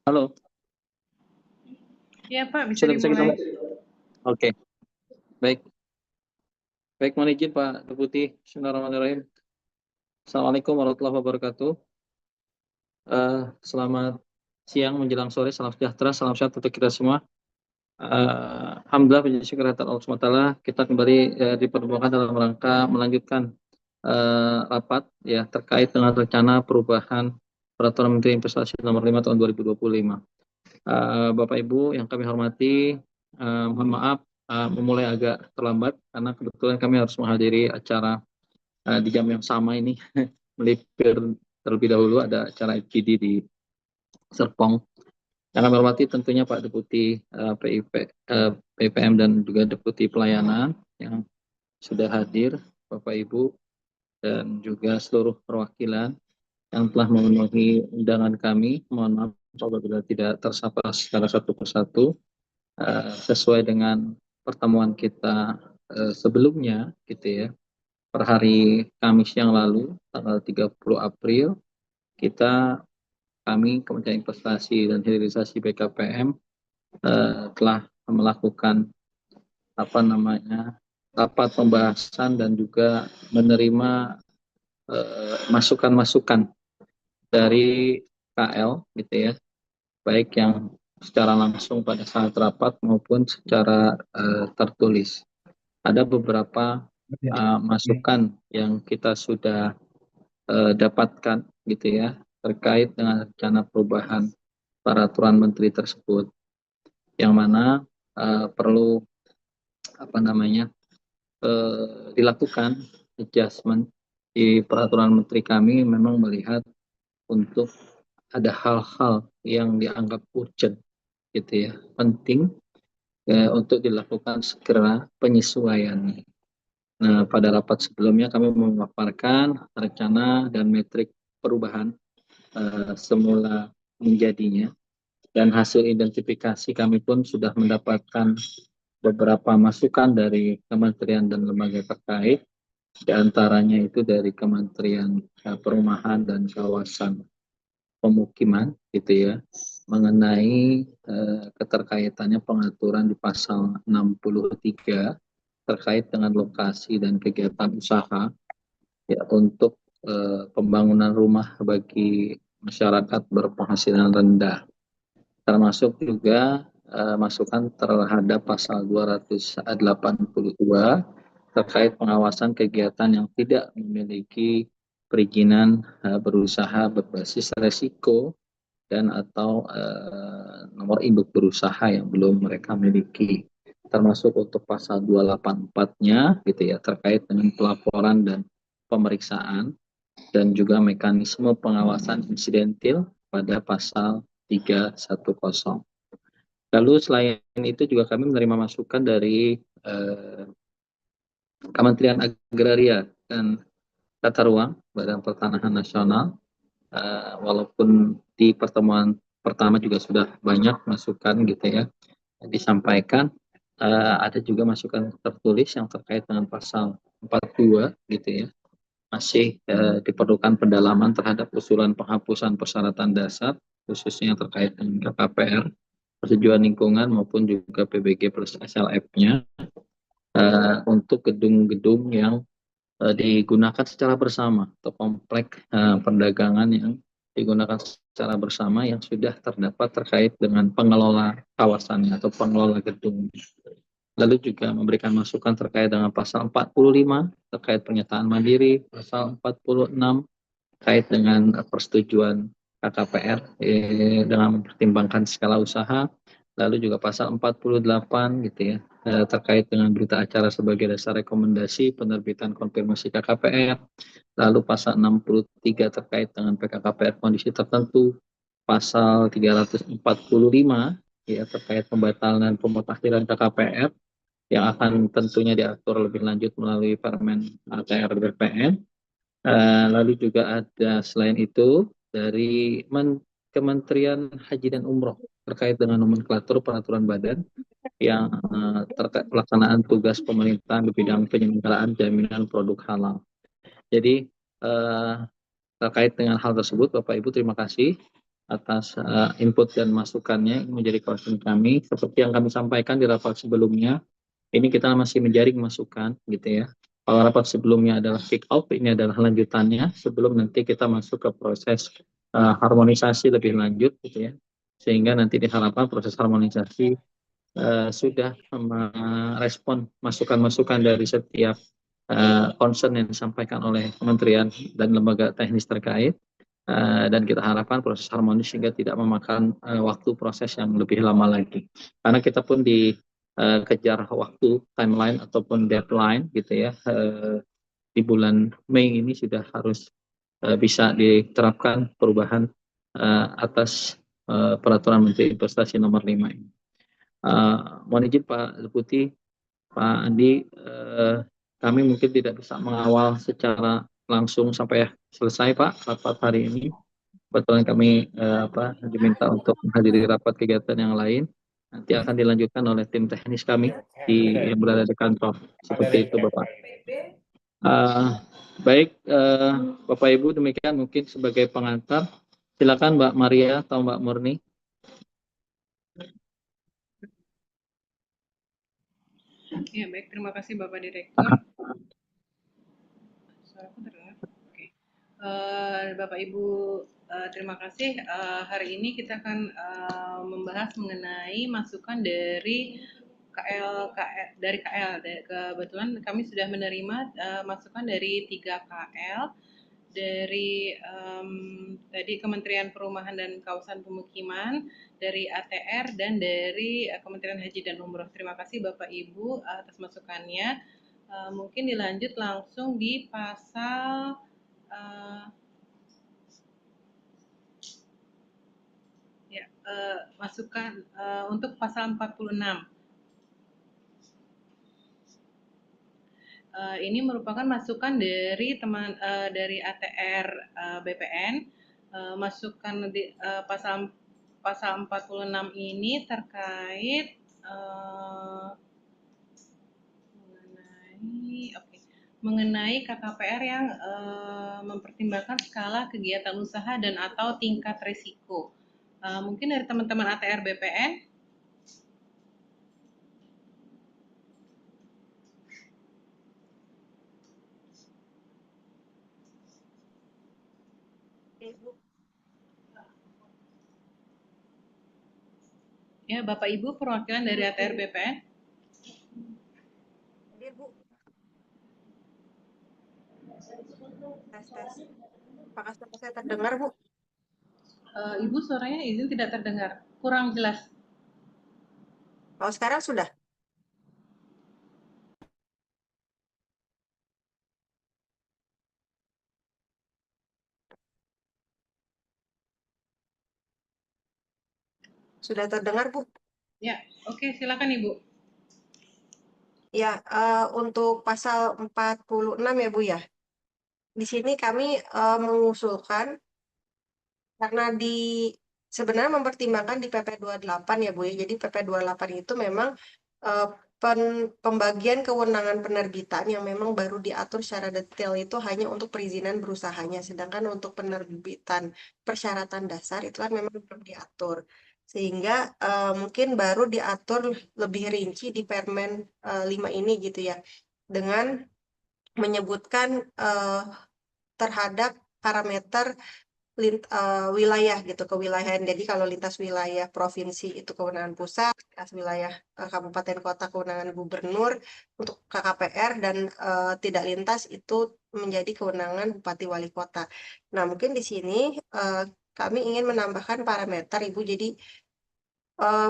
Halo, Iya Pak, bisa sudah bisa kita dimulai. Oke, baik. Baik, mohon izin Pak Deputi. Bismillahirrahmanirrahim. Assalamualaikum warahmatullahi wabarakatuh. Selamat siang menjelang sore, salam sejahtera, salam sehat untuk kita semua. Alhamdulillah, puji syukur atas Allah SWT, kita kembali dipertemukan dalam rangka melanjutkan rapat ya terkait dengan rencana perubahan Peraturan Menteri Investasi Nomor 5 Tahun 2025. Bapak Ibu yang kami hormati, mohon maaf memulai agak terlambat karena kebetulan kami harus menghadiri acara di jam yang sama ini. Melipir terlebih dahulu ada acara FGD di Serpong. Yang kami hormati tentunya Pak Deputi PPM dan juga Deputi Pelayanan yang sudah hadir, Bapak Ibu, dan juga seluruh perwakilan yang telah memenuhi undangan kami. Mohon maaf apabila tidak tersapa secara satu persatu. Sesuai dengan pertemuan kita sebelumnya gitu ya, per hari Kamis yang lalu tanggal 30 April kami Kementerian Investasi dan Hilirisasi BKPM telah melakukan rapat pembahasan dan juga menerima masukan-masukan dari KL gitu ya, baik yang secara langsung pada saat rapat maupun secara tertulis. Ada beberapa masukan yang kita sudah dapatkan gitu ya terkait dengan rencana perubahan peraturan menteri tersebut, yang mana perlu dilakukan adjustment di peraturan menteri. Kami memang melihat untuk ada hal-hal yang dianggap urgent gitu ya, penting untuk dilakukan segera penyesuaian. Nah, pada rapat sebelumnya kami memaparkan rencana dan metrik perubahan semula menjadinya, dan hasil identifikasi kami pun sudah mendapatkan beberapa masukan dari kementerian dan lembaga terkait, di antaranya itu dari Kementerian Perumahan dan Kawasan Pemukiman gitu ya, mengenai keterkaitannya pengaturan di pasal 63 terkait dengan lokasi dan kegiatan usaha ya untuk pembangunan rumah bagi masyarakat berpenghasilan rendah, termasuk juga masukan terhadap pasal 282 terkait pengawasan kegiatan yang tidak memiliki perizinan berusaha berbasis resiko dan atau nomor induk berusaha yang belum mereka miliki, termasuk untuk pasal 284-nya gitu ya, terkait dengan pelaporan dan pemeriksaan dan juga mekanisme pengawasan insidentil pada pasal 310. Lalu selain itu juga kami menerima masukan dari Kementerian Agraria dan Tata Ruang, Badan Pertanahan Nasional. Walaupun di pertemuan pertama juga sudah banyak masukan gitu ya disampaikan, ada juga masukan tertulis yang terkait dengan pasal 42 gitu ya, masih diperlukan pendalaman terhadap usulan penghapusan persyaratan dasar khususnya yang terkait dengan KKPR, persetujuan lingkungan maupun juga PBG plus SLF-nya untuk gedung-gedung yang digunakan secara bersama atau komplek perdagangan yang digunakan secara bersama yang sudah terdapat terkait dengan pengelola kawasannya atau pengelola gedung. Lalu juga memberikan masukan terkait dengan pasal 45 terkait pernyataan mandiri, pasal 46 terkait dengan persetujuan KKPR dengan mempertimbangkan skala usaha, lalu juga pasal 48 gitu ya terkait dengan berita acara sebagai dasar rekomendasi penerbitan konfirmasi KKPR, lalu pasal 63 terkait dengan PKKPR kondisi tertentu, pasal 345 ya terkait pembatalan dan pemutakhiran KKPR yang akan tentunya diatur lebih lanjut melalui Permen ATR BPN. Lalu juga ada selain itu dari Kementerian Haji dan Umroh terkait dengan nomenklatur peraturan badan yang terkait pelaksanaan tugas pemerintahan di bidang penyelenggaraan jaminan produk halal. Jadi terkait dengan hal tersebut, Bapak Ibu terima kasih. atas input dan masukannya. Ini menjadi concern kami. Seperti yang kami sampaikan di rapat sebelumnya, ini kita masih menjaring masukan gitu ya. Kalau rapat sebelumnya adalah kick off, ini adalah lanjutannya sebelum nanti kita masuk ke proses harmonisasi lebih lanjut gitu ya. Sehingga nanti diharapkan proses harmonisasi sudah merespon masukan-masukan dari setiap concern yang disampaikan oleh kementerian dan lembaga teknis terkait. Dan kita harapkan proses harmonis sehingga tidak memakan waktu proses yang lebih lama lagi. Karena kita pun dikejar waktu, timeline ataupun deadline gitu ya, di bulan Mei ini sudah harus bisa diterapkan perubahan atas peraturan Menteri Investasi nomor 5 ini. Mohon izin Pak Deputi, Pak Andi, kami mungkin tidak bisa mengawal secara langsung sampai selesai Pak rapat hari ini. Kebetulan kami diminta untuk menghadiri rapat kegiatan yang lain. Nanti akan dilanjutkan oleh tim teknis kami yang berada di kantor. Seperti itu Bapak. Baik, Bapak Ibu, demikian mungkin sebagai pengantar. Silakan Mbak Maria atau Mbak Murni. Ya, baik. Terima kasih Bapak Direktur. Suaraku terdengar? Oke. Bapak Ibu, terima kasih. Hari ini kita akan membahas mengenai masukan dari dari KL. Kebetulan kami sudah menerima masukan dari 3 KL dari tadi Kementerian Perumahan dan Kawasan Pemukiman, dari ATR, dan dari Kementerian Haji dan Umroh. Terima kasih Bapak Ibu atas masukannya. Mungkin dilanjut langsung di pasal masukan untuk pasal 46. Ini merupakan masukan dari dari ATR BPN. Masukan di pasal 46 ini terkait mengenai KKPR yang mempertimbangkan skala kegiatan usaha dan atau tingkat risiko. Mungkin dari teman-teman ATR BPN. Ya, Bapak Ibu perwakilan dari ATR BPN. Hadir, Bu. Tes. Apakah suara saya terdengar, Bu? Ibu suaranya izin tidak terdengar, kurang jelas. Oh, sekarang sudah? Sudah terdengar, Bu? Ya, oke, silakan Ibu. Ya, untuk pasal 46 ya, Bu ya. Di sini kami mengusulkan karena sebenarnya mempertimbangkan di PP 28 ya, Bu ya. Jadi PP 28 itu memang uh, pembagian kewenangan penerbitan yang memang baru diatur secara detail itu hanya untuk perizinan berusahanya. Sedangkan untuk penerbitan persyaratan dasar itu kan memang belum diatur. Sehingga mungkin baru diatur lebih rinci di Permen 5 ini gitu ya. Dengan menyebutkan terhadap parameter wilayah gitu, kewilayahan. Jadi kalau lintas wilayah provinsi itu kewenangan pusat, lintas wilayah kabupaten kota kewenangan gubernur untuk KKPR, dan tidak lintas itu menjadi kewenangan bupati wali kota. Nah, mungkin di sini kami ingin menambahkan parameter, Ibu. Jadi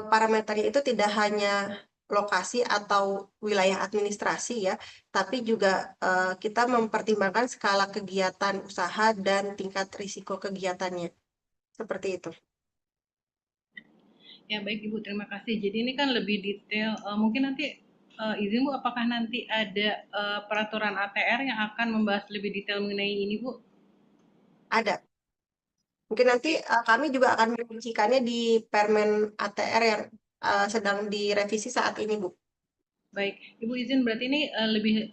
parameternya itu tidak hanya lokasi atau wilayah administrasi ya, tapi juga kita mempertimbangkan skala kegiatan usaha dan tingkat risiko kegiatannya. Seperti itu. Ya, baik Ibu, terima kasih. Jadi ini kan lebih detail. Mungkin nanti izin Bu, apakah nanti ada peraturan ATR yang akan membahas lebih detail mengenai ini, Bu? Ada. Mungkin nanti kami juga akan merincikannya di Permen ATR yang sedang direvisi saat ini, Bu. Baik, Ibu izin berarti ini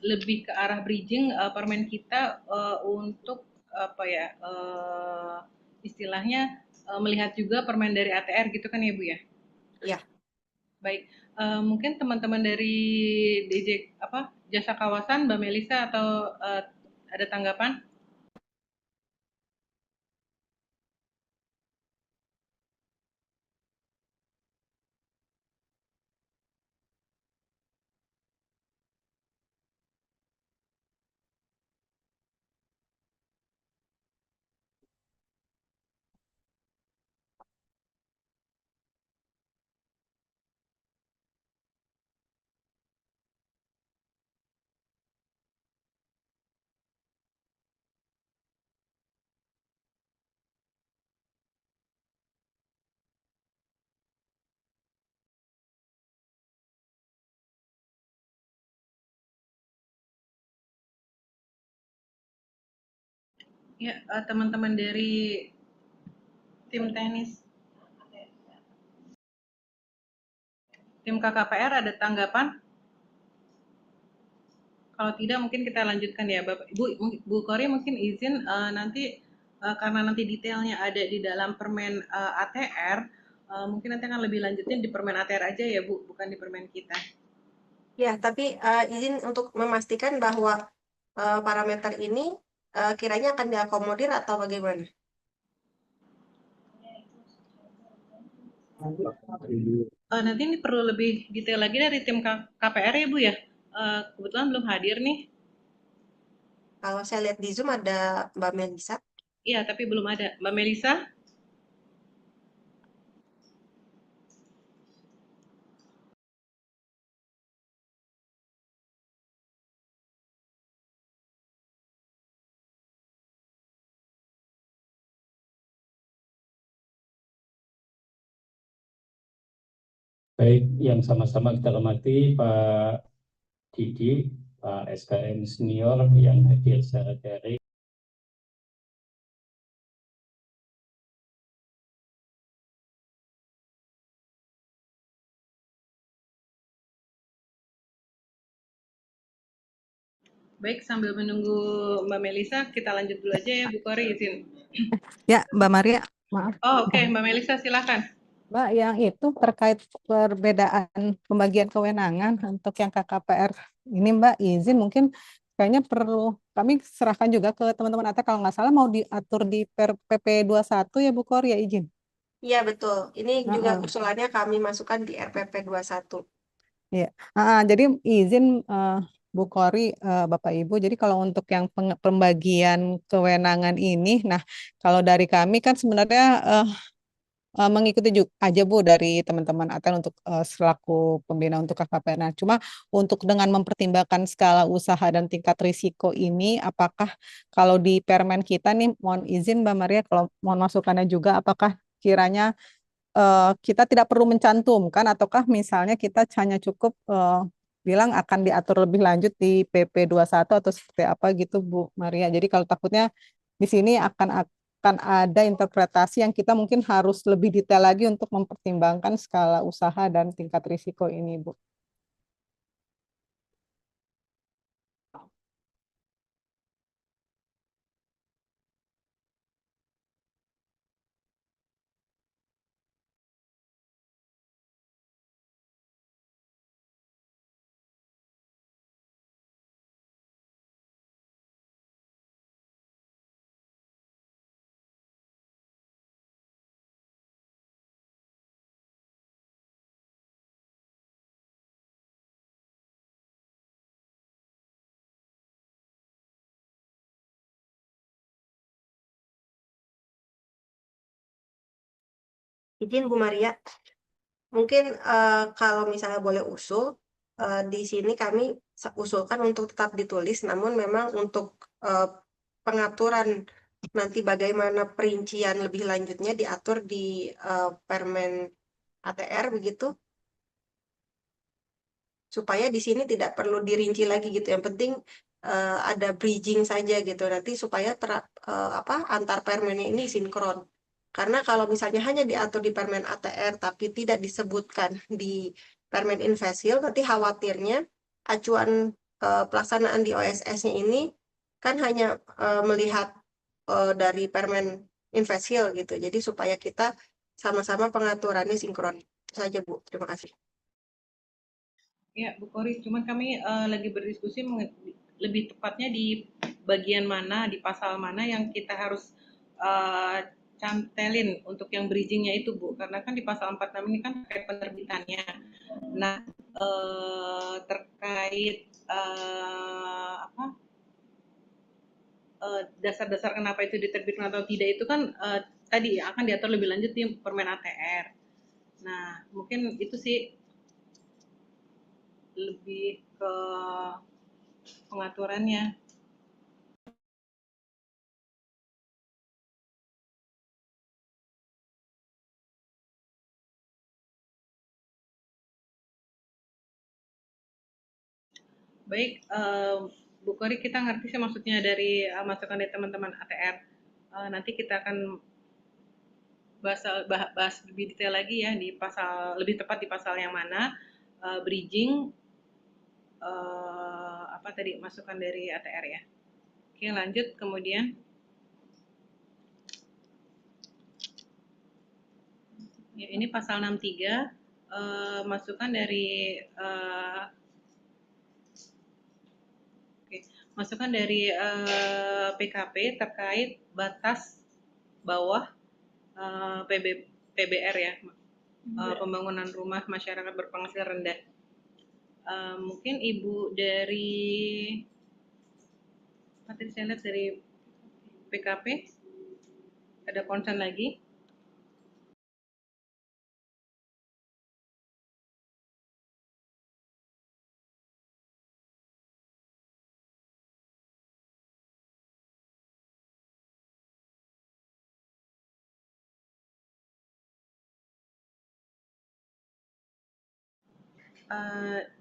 lebih ke arah bridging permen kita untuk apa ya istilahnya melihat juga permen dari ATR gitu kan ya Bu ya? Iya. Baik, mungkin teman-teman dari DJ Jasa Kawasan, Mbak Melisa atau ada tanggapan? Ya, teman-teman dari tim tenis, tim KKPR ada tanggapan? Kalau tidak mungkin kita lanjutkan ya, Bapak. Bu Kori mungkin izin nanti karena nanti detailnya ada di dalam permen ATR, mungkin nanti akan lebih lanjutin di permen ATR aja ya Bu, bukan di permen kita. Ya, tapi izin untuk memastikan bahwa parameter ini kiranya akan diakomodir atau bagaimana? Nanti ini perlu lebih detail lagi dari tim KPR ya Bu ya. Kebetulan belum hadir nih. Kalau saya lihat di Zoom ada Mbak Melisa. Iya, tapi belum ada. Mbak Melisa? Baik, yang sama-sama kita hormati Pak Didi, Pak SKM Senior yang hadir secara daring. Baik, sambil menunggu Mbak Melisa, kita lanjut dulu aja ya, Bu Kori izin. Ya, Mbak Maria, maaf. Oh, oke, Mbak Melisa silakan. Mbak, yang itu terkait perbedaan pembagian kewenangan untuk yang KKPR ini, Mbak, izin mungkin kayaknya perlu kami serahkan juga ke teman-teman AT kalau nggak salah mau diatur di PP 21 ya Bu Kor ya izin. Iya, betul. Ini juga Heeh. usulannya kami masukkan di RPP 21. Iya. Jadi izin Bu Kori, Bapak Ibu. Jadi kalau untuk yang pembagian kewenangan ini, nah kalau dari kami kan sebenarnya mengikuti juga aja Bu dari teman-teman ATEN untuk selaku pembina untuk KKP. Nah, cuma untuk dengan mempertimbangkan skala usaha dan tingkat risiko ini, apakah kalau di permen kita nih, mohon izin Mbak Maria, kalau mohon masukannya juga, apakah kiranya kita tidak perlu mencantumkan ataukah misalnya kita hanya cukup bilang akan diatur lebih lanjut di PP 21 atau seperti apa gitu Bu Maria. Jadi kalau takutnya di sini akan ada interpretasi yang kita mungkin harus lebih detail lagi untuk mempertimbangkan skala usaha dan tingkat risiko ini Bu. Izin Bu Maria, mungkin kalau misalnya boleh usul, di sini kami usulkan untuk tetap ditulis, namun memang untuk pengaturan nanti bagaimana perincian lebih lanjutnya diatur di Permen ATR begitu, supaya di sini tidak perlu dirinci lagi gitu. Yang penting ada bridging saja gitu nanti supaya antar permennya ini sinkron. Karena kalau misalnya hanya diatur di permen ATR tapi tidak disebutkan di permen Invesil, nanti khawatirnya acuan pelaksanaan di OSS-nya ini kan hanya melihat dari permen Invesil gitu. Jadi supaya kita sama-sama pengaturannya sinkron. Itu saja Bu. Terima kasih. Ya, Bu Kori, cuman kami lagi berdiskusi lebih tepatnya di bagian mana, di pasal mana yang kita harus eh, cantelin untuk yang bridgingnya itu, Bu. Karena kan di pasal 46 ini kan terkait penerbitannya. Nah, terkait apa dasar-dasar kenapa itu diterbitkan atau tidak itu kan tadi akan diatur lebih lanjut di Permen ATR. Nah, mungkin itu sih lebih ke pengaturannya. Baik, Bu Kori, kita ngerti sih maksudnya dari masukan dari teman-teman ATR. Nanti kita akan bahas lebih detail lagi ya di pasal, lebih tepat di pasal yang mana bridging apa tadi masukan dari ATR ya. Oke, lanjut kemudian. Ya, ini pasal 63 masukan dari masukan dari PKP terkait batas bawah PBR ya, pembangunan rumah masyarakat berpenghasilan rendah. Mungkin Ibu dari apa tadi saya lihat dari PKP ada concern lagi.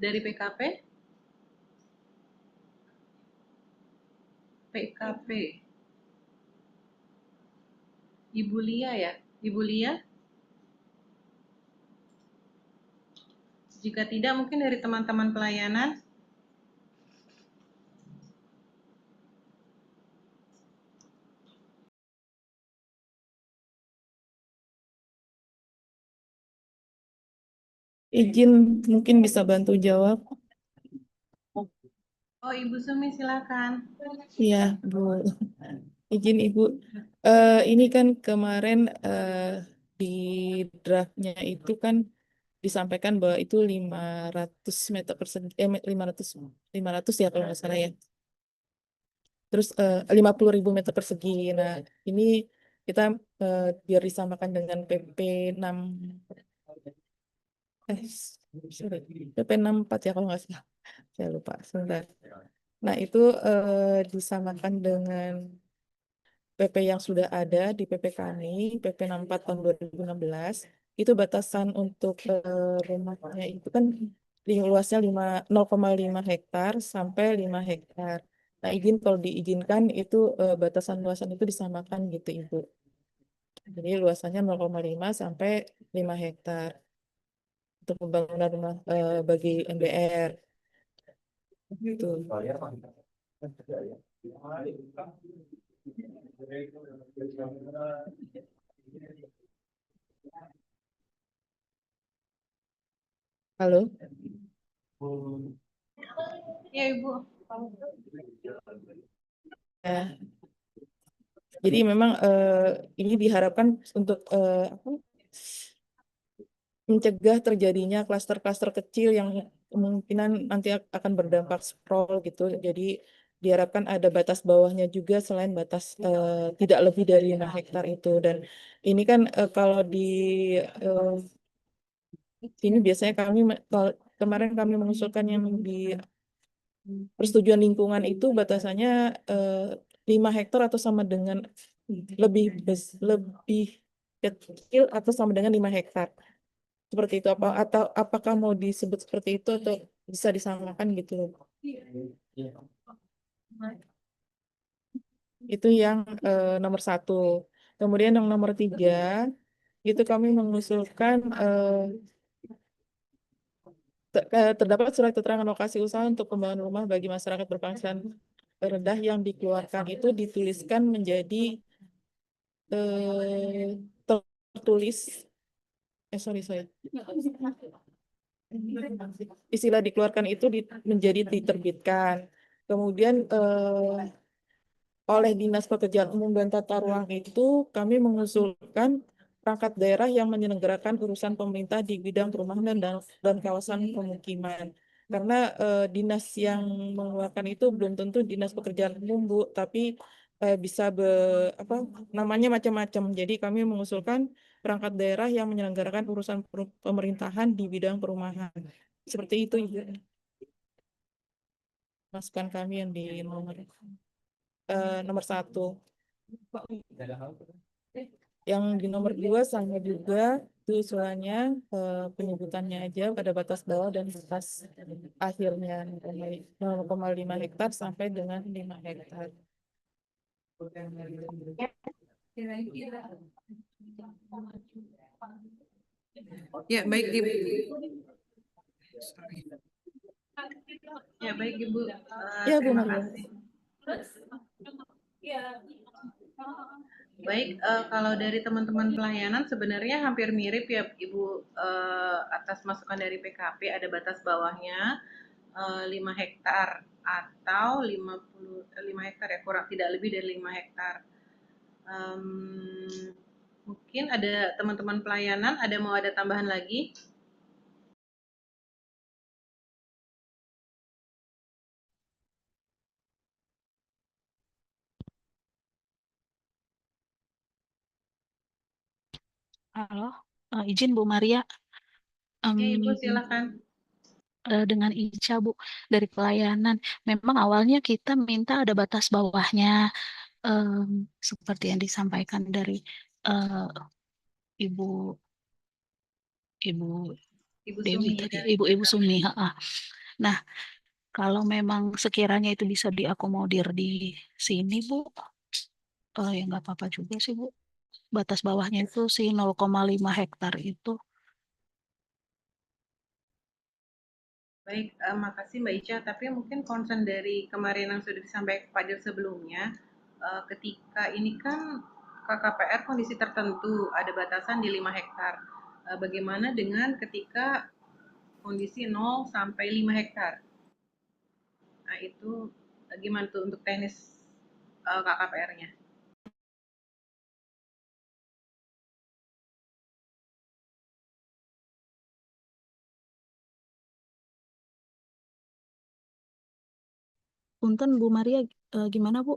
Dari PKP Ibu Lia ya, Ibu Lia. Jika tidak mungkin dari teman-teman pelayanan. Izin mungkin bisa bantu jawab. Oh, Ibu Sumi silakan. Iya, Bu. Izin Ibu. Ini kan kemarin di draftnya itu kan disampaikan bahwa itu 500 meter persegi, 500 ya kalau nggak salah ya. Terus 50.000 meter persegi. Nah, ini kita biar disamakan dengan PP 6 sorry, PP 64 ya kalau nggak salah. Saya lupa, sebentar. Nah, itu disamakan dengan PP yang sudah ada di PP kami, PP 64 tahun 2016, itu batasan untuk rumahnya itu kan luasnya 0,5 hektar sampai 5 hektar. Nah, izin kalau diizinkan itu batasan luasan itu disamakan gitu, Ibu. Jadi luasannya 0,5 sampai 5 hektar untuk pembangunan rumah bagi MBR. Gitu. Halo? Ya, Ibu. Ya. Jadi memang ini diharapkan untuk mencegah terjadinya klaster-klaster kecil yang kemungkinan nanti akan berdampak sprawl gitu. Jadi diharapkan ada batas bawahnya juga selain batas tidak lebih dari 5 hektar itu. Dan ini kan kalau di sini biasanya kemarin kami mengusulkan yang di persetujuan lingkungan itu batasannya 5 hektar atau sama dengan lebih kecil atau sama dengan 5 hektar. Seperti itu atau apakah mau disebut seperti itu atau bisa disamakan gitu loh. Itu yang nomor 1. Kemudian yang nomor 3 itu kami mengusulkan terdapat surat keterangan lokasi usaha untuk pembangunan rumah bagi masyarakat berpenghasilan rendah yang dikeluarkan itu dituliskan menjadi eh, tertulis, sorry. Istilah dikeluarkan itu menjadi diterbitkan. Kemudian oleh Dinas Pekerjaan Umum dan Tata Ruang itu kami mengusulkan perangkat daerah yang menyelenggarakan urusan pemerintah di bidang perumahan dan kawasan pemukiman. Karena dinas yang mengeluarkan itu belum tentu Dinas Pekerjaan Umum, Bu, tapi bisa apa namanya macam-macam. Jadi kami mengusulkan perangkat daerah yang menyelenggarakan urusan pemerintahan di bidang perumahan. Seperti itu, Ibu. Masukan kami yang di nomor 1. Yang di nomor 2 sama juga itu usulannya penyebutannya aja pada batas bawah dan batas akhirnya 0,5 hektar sampai dengan 5 hektar. Ya, baik Ibu. Ya, baik Ibu. Ya, Bu Terima Maria. kasih. Baik, kalau dari teman-teman pelayanan sebenarnya hampir mirip ya Ibu, atas masukan dari PKP ada batas bawahnya 5 hektar atau 5 hektar ya, kurang tidak lebih dari 5 hektar. Mungkin ada teman-teman pelayanan mau ada tambahan lagi? Halo, izin Bu Maria. Ya Ibu silakan. Dengan Ica Bu dari pelayanan. Memang awalnya kita minta ada batas bawahnya, seperti yang disampaikan dari eh, Ibu Ibu Ibu Dewi Sumi tadi, dari Ibu Sumi. Nah, kalau memang sekiranya itu bisa diakomodir di sini Bu, ya nggak apa-apa juga sih Bu. Batas bawahnya itu si 0,5 hektar itu. Baik, makasih Mbak Ica. Tapi mungkin concern dari kemarin yang sudah disampaikan Pak Dir sebelumnya, ketika ini kan KKPR kondisi tertentu ada batasan di 5 hektar. Bagaimana dengan ketika kondisi 0 sampai 5 hektar? Nah, itu gimana tuh untuk teknis KKPR-nya? Punten Bu Maria, gimana Bu?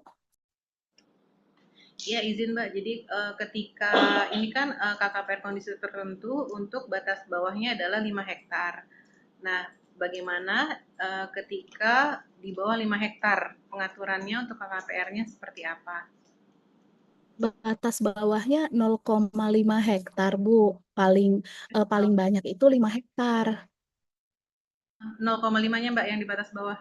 Ya izin Mbak, jadi ketika ini kan KKPR kondisi tertentu untuk batas bawahnya adalah 5 hektar. Nah, bagaimana ketika di bawah 5 hektar pengaturannya untuk KKPR-nya seperti apa? Batas bawahnya 0,5 hektar Bu. Paling banyak itu 5 hektar. 0,5-nya Mbak yang di batas bawah.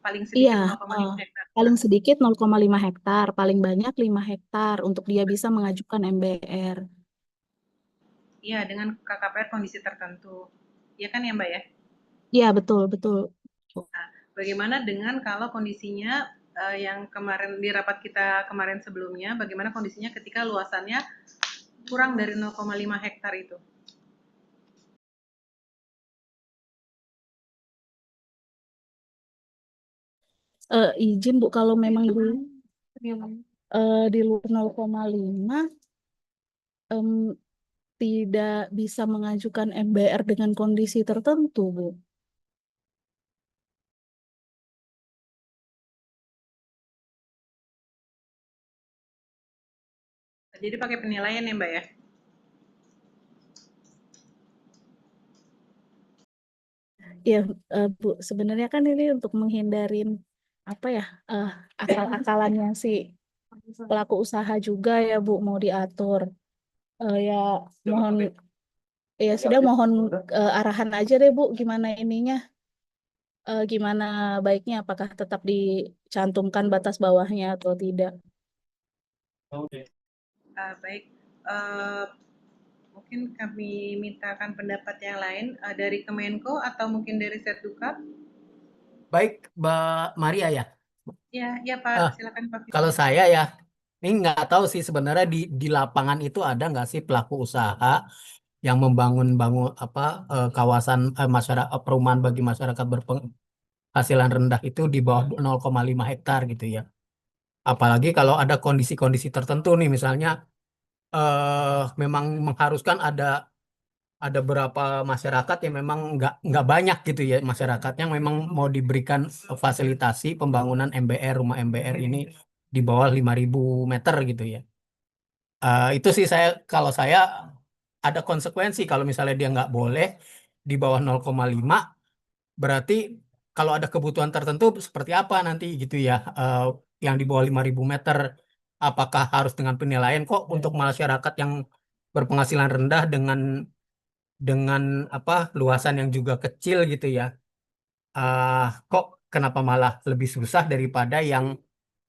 Paling Iya, sedikit 0,5 hektar. paling sedikit 0,5 hektar, paling banyak 5 hektar untuk dia bisa mengajukan MBR. Iya, dengan KKPR kondisi tertentu. Iya kan ya Mbak ya? Iya, betul, betul. Nah, bagaimana dengan kalau kondisinya yang kemarin di rapat kita kemarin sebelumnya, bagaimana kondisinya ketika luasannya kurang dari 0,5 hektar itu? Izin Bu, kalau memang di luar 0,5 tidak bisa mengajukan MBR dengan kondisi tertentu, Bu. Jadi pakai penilaian ya Mbak ya? Ya, Bu, sebenarnya kan ini untuk menghindarin apa ya, akal-akalannya si pelaku usaha juga ya Bu, mau diatur. Ya mohon, ya sudah mohon arahan aja deh Bu, gimana ininya, gimana baiknya, apakah tetap dicantumkan batas bawahnya atau tidak? Baik, mungkin kami mintakan pendapat yang lain dari Kemenko atau mungkin dari Setdukap. Baik, Mbak Maria ya. Ya, ya Pak, silakan Pak. Kalau saya ya, Ini nggak tahu sih sebenarnya di lapangan itu ada nggak sih pelaku usaha yang membangun apa kawasan masyarakat perumahan bagi masyarakat berpenghasilan rendah itu di bawah 0,5 hektar gitu ya. Apalagi kalau ada kondisi-kondisi tertentu nih, misalnya memang mengharuskan ada beberapa masyarakat yang memang nggak banyak gitu ya, masyarakat yang memang mau diberikan fasilitasi pembangunan MBR, rumah MBR ini di bawah 5.000 meter gitu ya. Itu sih kalau saya ada konsekuensi kalau misalnya dia nggak boleh di bawah 0,5, berarti kalau ada kebutuhan tertentu seperti apa nanti gitu ya, yang di bawah 5.000 meter, apakah harus dengan penilaian kok untuk masyarakat yang berpenghasilan rendah dengan apa luasan yang juga kecil gitu ya, kok kenapa malah lebih susah daripada yang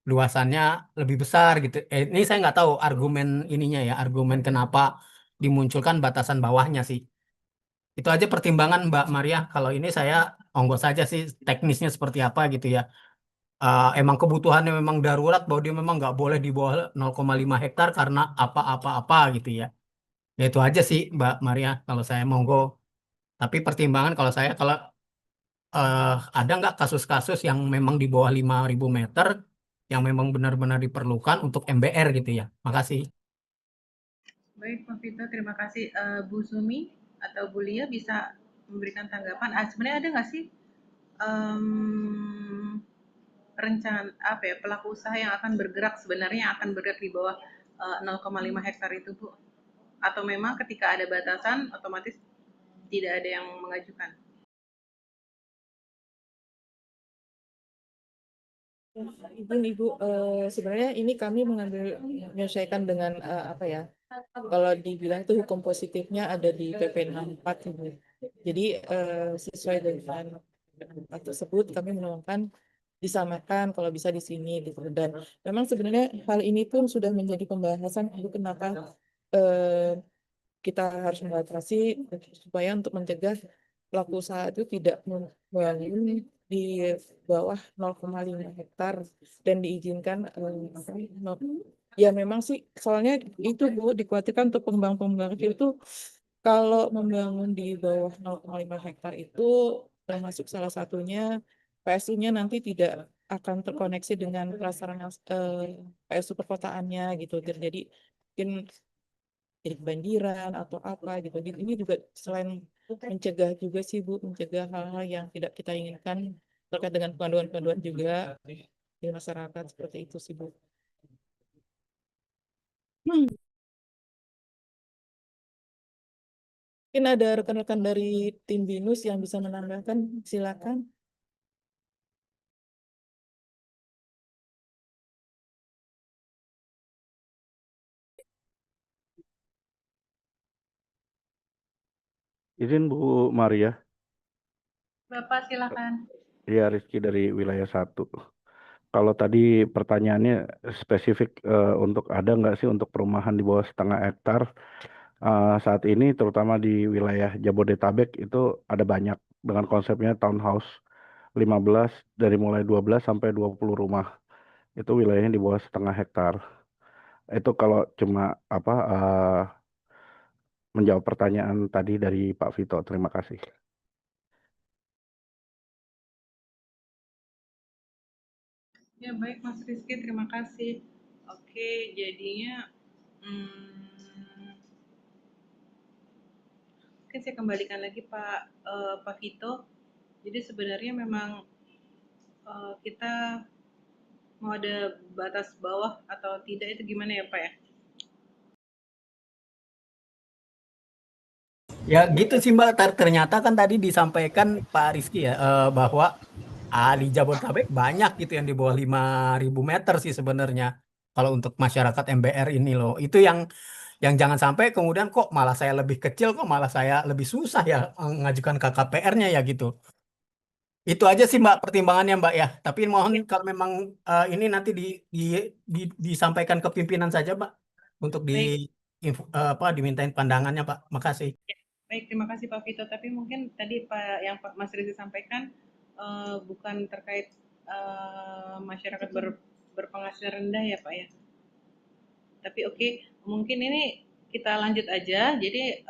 luasannya lebih besar gitu. Ini saya nggak tahu argumen ininya ya, argumen kenapa dimunculkan batasan bawahnya sih. Itu aja pertimbangan Mbak Maria. Kalau ini saya onggo saja sih teknisnya seperti apa gitu ya. Emang kebutuhannya memang darurat bahwa dia memang nggak boleh di bawah 0,5 hektar karena apa-apa-apa gitu ya. Ya itu aja sih Mbak Maria kalau saya monggo. Tapi pertimbangan kalau saya kalau eh, ada nggak kasus-kasus yang memang di bawah 5.000 meter yang memang benar-benar diperlukan untuk MBR gitu ya. Makasih. Baik, Pak Vito, terima kasih. Bu Sumi atau Bu Lia bisa memberikan tanggapan. Sebenarnya ada nggak sih rencana apa ya pelaku usaha yang akan bergerak sebenarnya akan bergerak di bawah 0,5 hektar itu, Bu? Atau memang ketika ada batasan otomatis tidak ada yang mengajukan? Ibu, sebenarnya ini kami menyesuaikan dengan apa ya? Kalau dibilang itu hukum positifnya ada di PP 64 Ibu. Jadi sesuai dengan PP 64 tersebut kami menemukan disamakan kalau bisa di sini gitu. Dan memang sebenarnya hal ini pun sudah menjadi pembahasan Ibu kenapa eh, kita harus membatasi supaya untuk mencegah pelaku usaha itu tidak membangun di bawah 0,5 hektar dan diizinkan ya memang sih soalnya itu Bu dikhawatirkan untuk pengembang-pengembang kecil itu kalau membangun di bawah 0,5 hektar itu termasuk salah satunya PSU-nya nanti tidak akan terkoneksi dengan prasarana PSU perkotaannya gitu. Jadi mungkin jadi kebanjiran atau apa gitu. Ini juga selain mencegah juga sih Bu, mencegah hal-hal yang tidak kita inginkan terkait dengan pengaduan-pengaduan juga di masyarakat seperti itu sih Bu. Mungkin ada rekan-rekan dari tim BINUS yang bisa menambahkan, silakan. Izin Bu Maria, Bapak silakan. ya Rizky dari wilayah 1. Kalau tadi pertanyaannya spesifik untuk ada nggak sih untuk perumahan di bawah 0,5 hektar saat ini terutama di wilayah Jabodetabek itu ada banyak dengan konsepnya townhouse 15 dari mulai 12 sampai 20 rumah. Itu wilayahnya di bawah 0,5 hektar. Itu kalau cuma apa menjawab pertanyaan tadi dari Pak Vito. Terima kasih. Ya baik Mas Rizky, terima kasih. Oke, jadinya mungkin saya kembalikan lagi Pak Vito. Jadi sebenarnya memang kita mau ada batas bawah atau tidak itu gimana ya Pak ya? Ya gitu sih Mbak, ternyata kan tadi disampaikan Pak Rizky ya, bahwa di Jabodetabek banyak gitu yang di bawah 5.000 meter sih sebenarnya. Kalau untuk masyarakat MBR ini loh, itu yang jangan sampai kemudian kok malah saya lebih kecil, kok malah saya lebih susah ya mengajukan KKPR-nya ya gitu. Itu aja sih Mbak pertimbangannya Mbak ya. Tapi mohon kalau memang ini nanti disampaikan ke pimpinan saja Mbak untuk Baik, apa dimintain pandangannya Pak. Makasih. baik terima kasih Pak Vito. Tapi mungkin tadi yang Pak Mas Rizky sampaikan bukan terkait masyarakat berpenghasilan rendah ya Pak ya. Tapi oke, mungkin ini kita lanjut aja. Jadi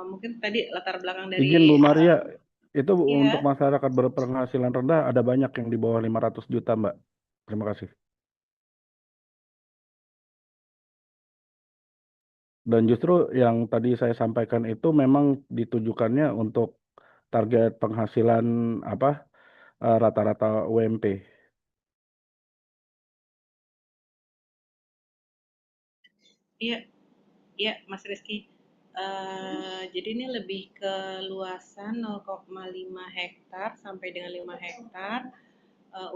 mungkin tadi latar belakang dari Izin Bu Maria, itu untuk ya. masyarakat berpenghasilan rendah ada banyak yang di bawah 500 juta, Mbak. Terima kasih. Dan justru yang tadi saya sampaikan itu memang ditujukannya untuk target penghasilan apa rata-rata UMP. Iya, iya Mas Rizky. Jadi ini lebih ke luasan 0,5 hektar sampai dengan 5 hektar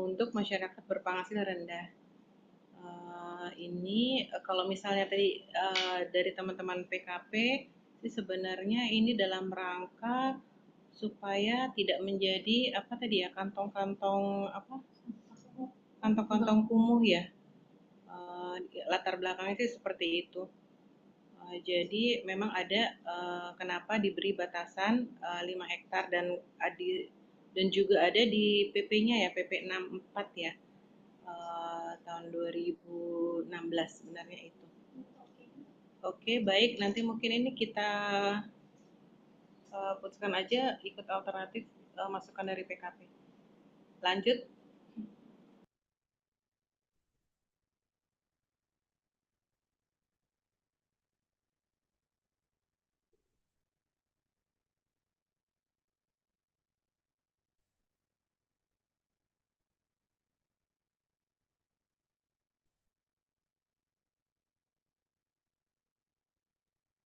untuk masyarakat berpenghasilan rendah. Ini kalau misalnya tadi dari teman-teman PKP sih sebenarnya ini dalam rangka supaya tidak menjadi apa tadi ya kantong-kantong apa kantong-kantong kumuh ya. Latar belakangnya sih seperti itu. Jadi memang ada kenapa diberi batasan 5 hektar dan juga ada di PP-nya ya PP 64 ya tahun 2016 sebenarnya itu. Oke baik nanti mungkin ini kita putuskan aja ikut alternatif masukan dari PKP. Lanjut.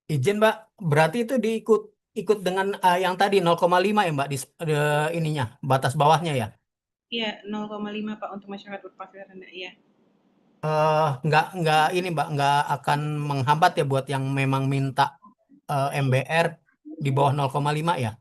Izin Mbak, berarti itu ikut dengan yang tadi 0,5 ya Mbak ininya batas bawahnya ya. Iya 0,5 Pak untuk masyarakat berpenghasilan rendah iya. Nggak ini Mbak, nggak akan menghambat ya buat yang memang minta MBR di bawah 0,5 ya.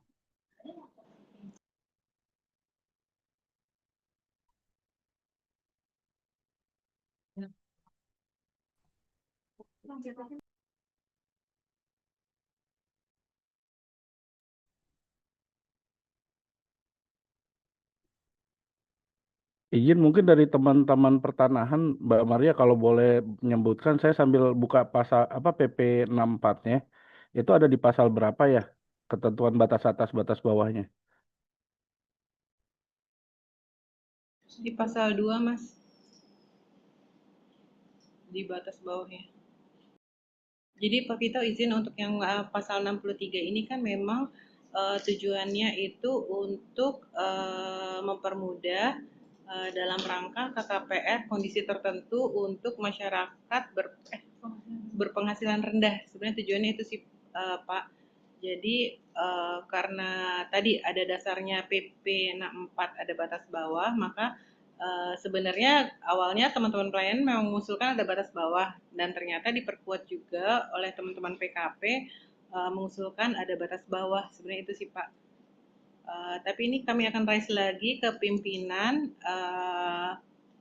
Izin mungkin dari teman-teman pertanahan, Mbak Maria kalau boleh menyebutkan, saya sambil buka pasal apa PP 64-nya, itu ada di pasal berapa ya? Ketentuan batas atas, batas bawahnya. Di pasal 2 Mas. Di batas bawahnya. Jadi Pak Vito izin untuk yang pasal 63 ini kan memang tujuannya itu untuk mempermudah dalam rangka KKPR kondisi tertentu untuk masyarakat berpenghasilan rendah. Sebenarnya tujuannya itu sih Pak. Jadi karena tadi ada dasarnya PP 64 ada batas bawah, maka sebenarnya awalnya teman-teman pelayan memang mengusulkan ada batas bawah dan ternyata diperkuat juga oleh teman-teman PKP mengusulkan ada batas bawah. Sebenarnya itu sih Pak. Tapi ini kami akan raise lagi ke pimpinan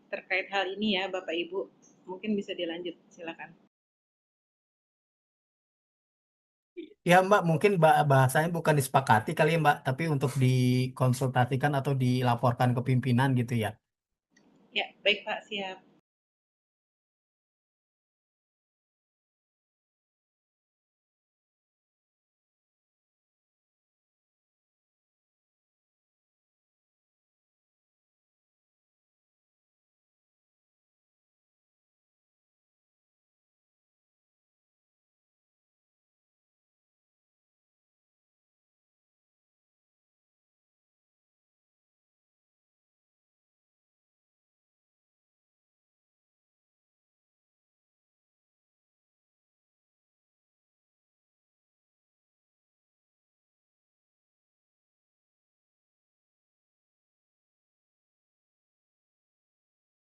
terkait hal ini ya Bapak Ibu. Mungkin bisa dilanjut, silakan. Ya Mbak, mungkin bahasanya bukan disepakati kali ya Mbak, tapi untuk dikonsultasikan atau dilaporkan ke pimpinan gitu ya. Ya, baik Pak, siap.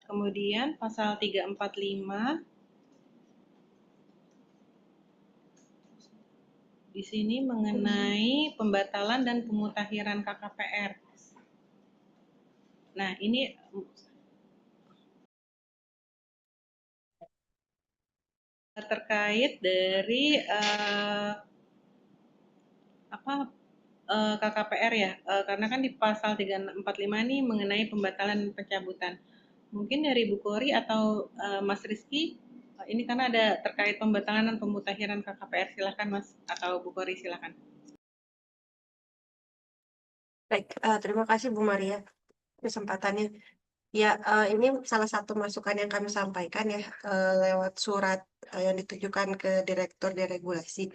Kemudian pasal 345 di sini mengenai pembatalan dan pemutakhiran KKPR. Nah, ini terkait dari KKPR ya, karena kan di pasal 345 ini mengenai pembatalan pencabutan. Mungkin dari Bu Kori atau Mas Rizky Ini karena ada terkait pembatalan dan pemutakhiran KKPR, silakan Mas atau Bu Kori, silakan. Baik, terima kasih Bu Maria kesempatannya. Ya, ini salah satu masukan yang kami sampaikan ya lewat surat yang ditujukan ke Direktur Deregulasi.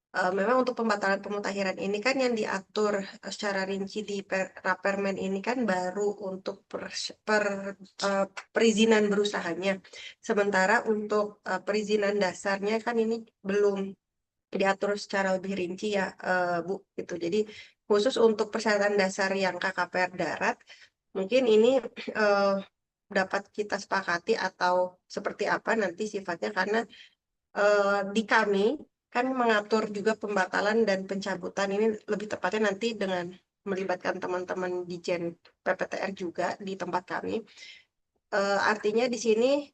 Memang untuk pembatalan pemutakhiran ini kan yang diatur secara rinci di Rapermen ini kan baru untuk perizinan berusahanya. Sementara untuk perizinan dasarnya kan ini belum diatur secara lebih rinci ya, Bu. Gitu. Jadi khusus untuk persyaratan dasar yang KKPR darat, mungkin ini eh, dapat kita sepakati atau seperti apa nanti sifatnya karena di kami kan mengatur juga pembatalan dan pencabutan ini lebih tepatnya nanti dengan melibatkan teman-teman di Jen PPTR juga di tempat kami. Artinya di sini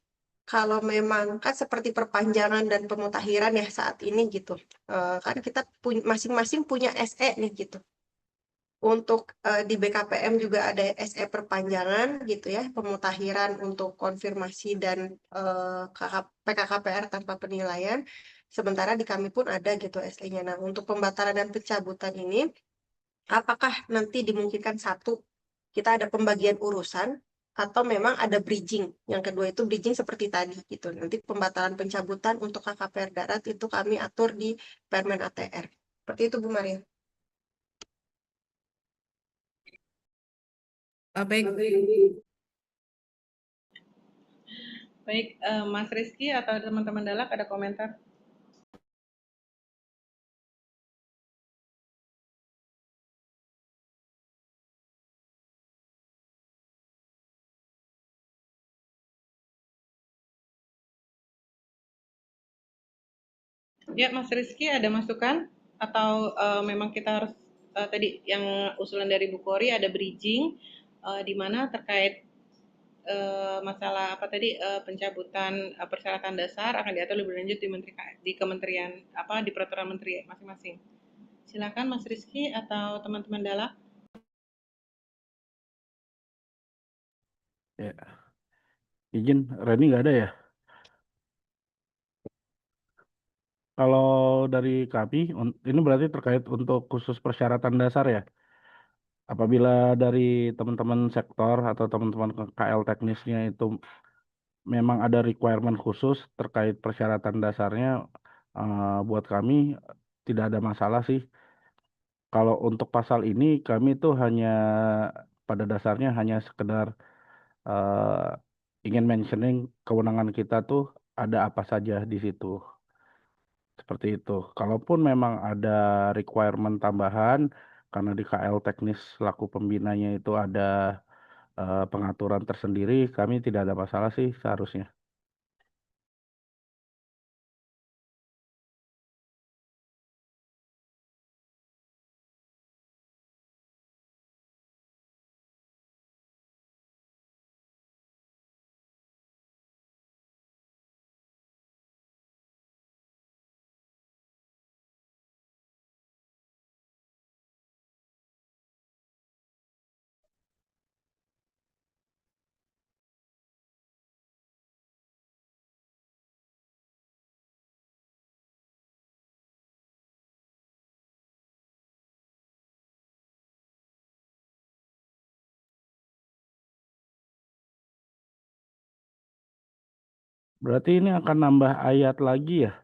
kalau memang kan seperti perpanjangan dan pemutakhiran ya saat ini gitu. Kan kita masing-masing punya SE nih gitu. Untuk di BKPM juga ada SE perpanjangan gitu ya, pemutakhiran untuk konfirmasi dan PKKPR tanpa penilaian. Sementara di kami pun ada gitu SE-nya. Nah, untuk pembatalan dan pencabutan ini, apakah nanti dimungkinkan satu, kita ada pembagian urusan, atau memang ada bridging. Yang kedua itu bridging seperti tadi gitu. Nanti pembatalan pencabutan untuk KKPR darat itu kami atur di Permen ATR. Seperti itu Bu Maria. Baik, baik Mas Rizky atau teman-teman Dalak ada komentar? Ya, Mas Rizky ada masukan atau memang kita harus tadi yang usulan dari Bu Kori ada bridging di mana terkait masalah apa tadi pencabutan persyaratan dasar akan diatur lebih lanjut di kementerian apa di peraturan menteri masing-masing. Silakan Mas Rizky atau teman-teman Dala. Ya, izin Reni nggak ada ya? Kalau dari kami, ini berarti terkait untuk khusus persyaratan dasar ya. Apabila dari teman-teman sektor atau teman-teman KL teknisnya itu memang ada requirement khusus terkait persyaratan dasarnya, buat kami tidak ada masalah sih. Kalau untuk pasal ini kami itu hanya pada dasarnya hanya sekedar ingin mentioning kewenangan kita tuh ada apa saja di situ. Seperti itu. Kalaupun memang ada requirement tambahan, karena di KL teknis selaku pembinanya itu ada pengaturan tersendiri, kami tidak ada masalah sih seharusnya. Berarti ini akan nambah ayat lagi ya,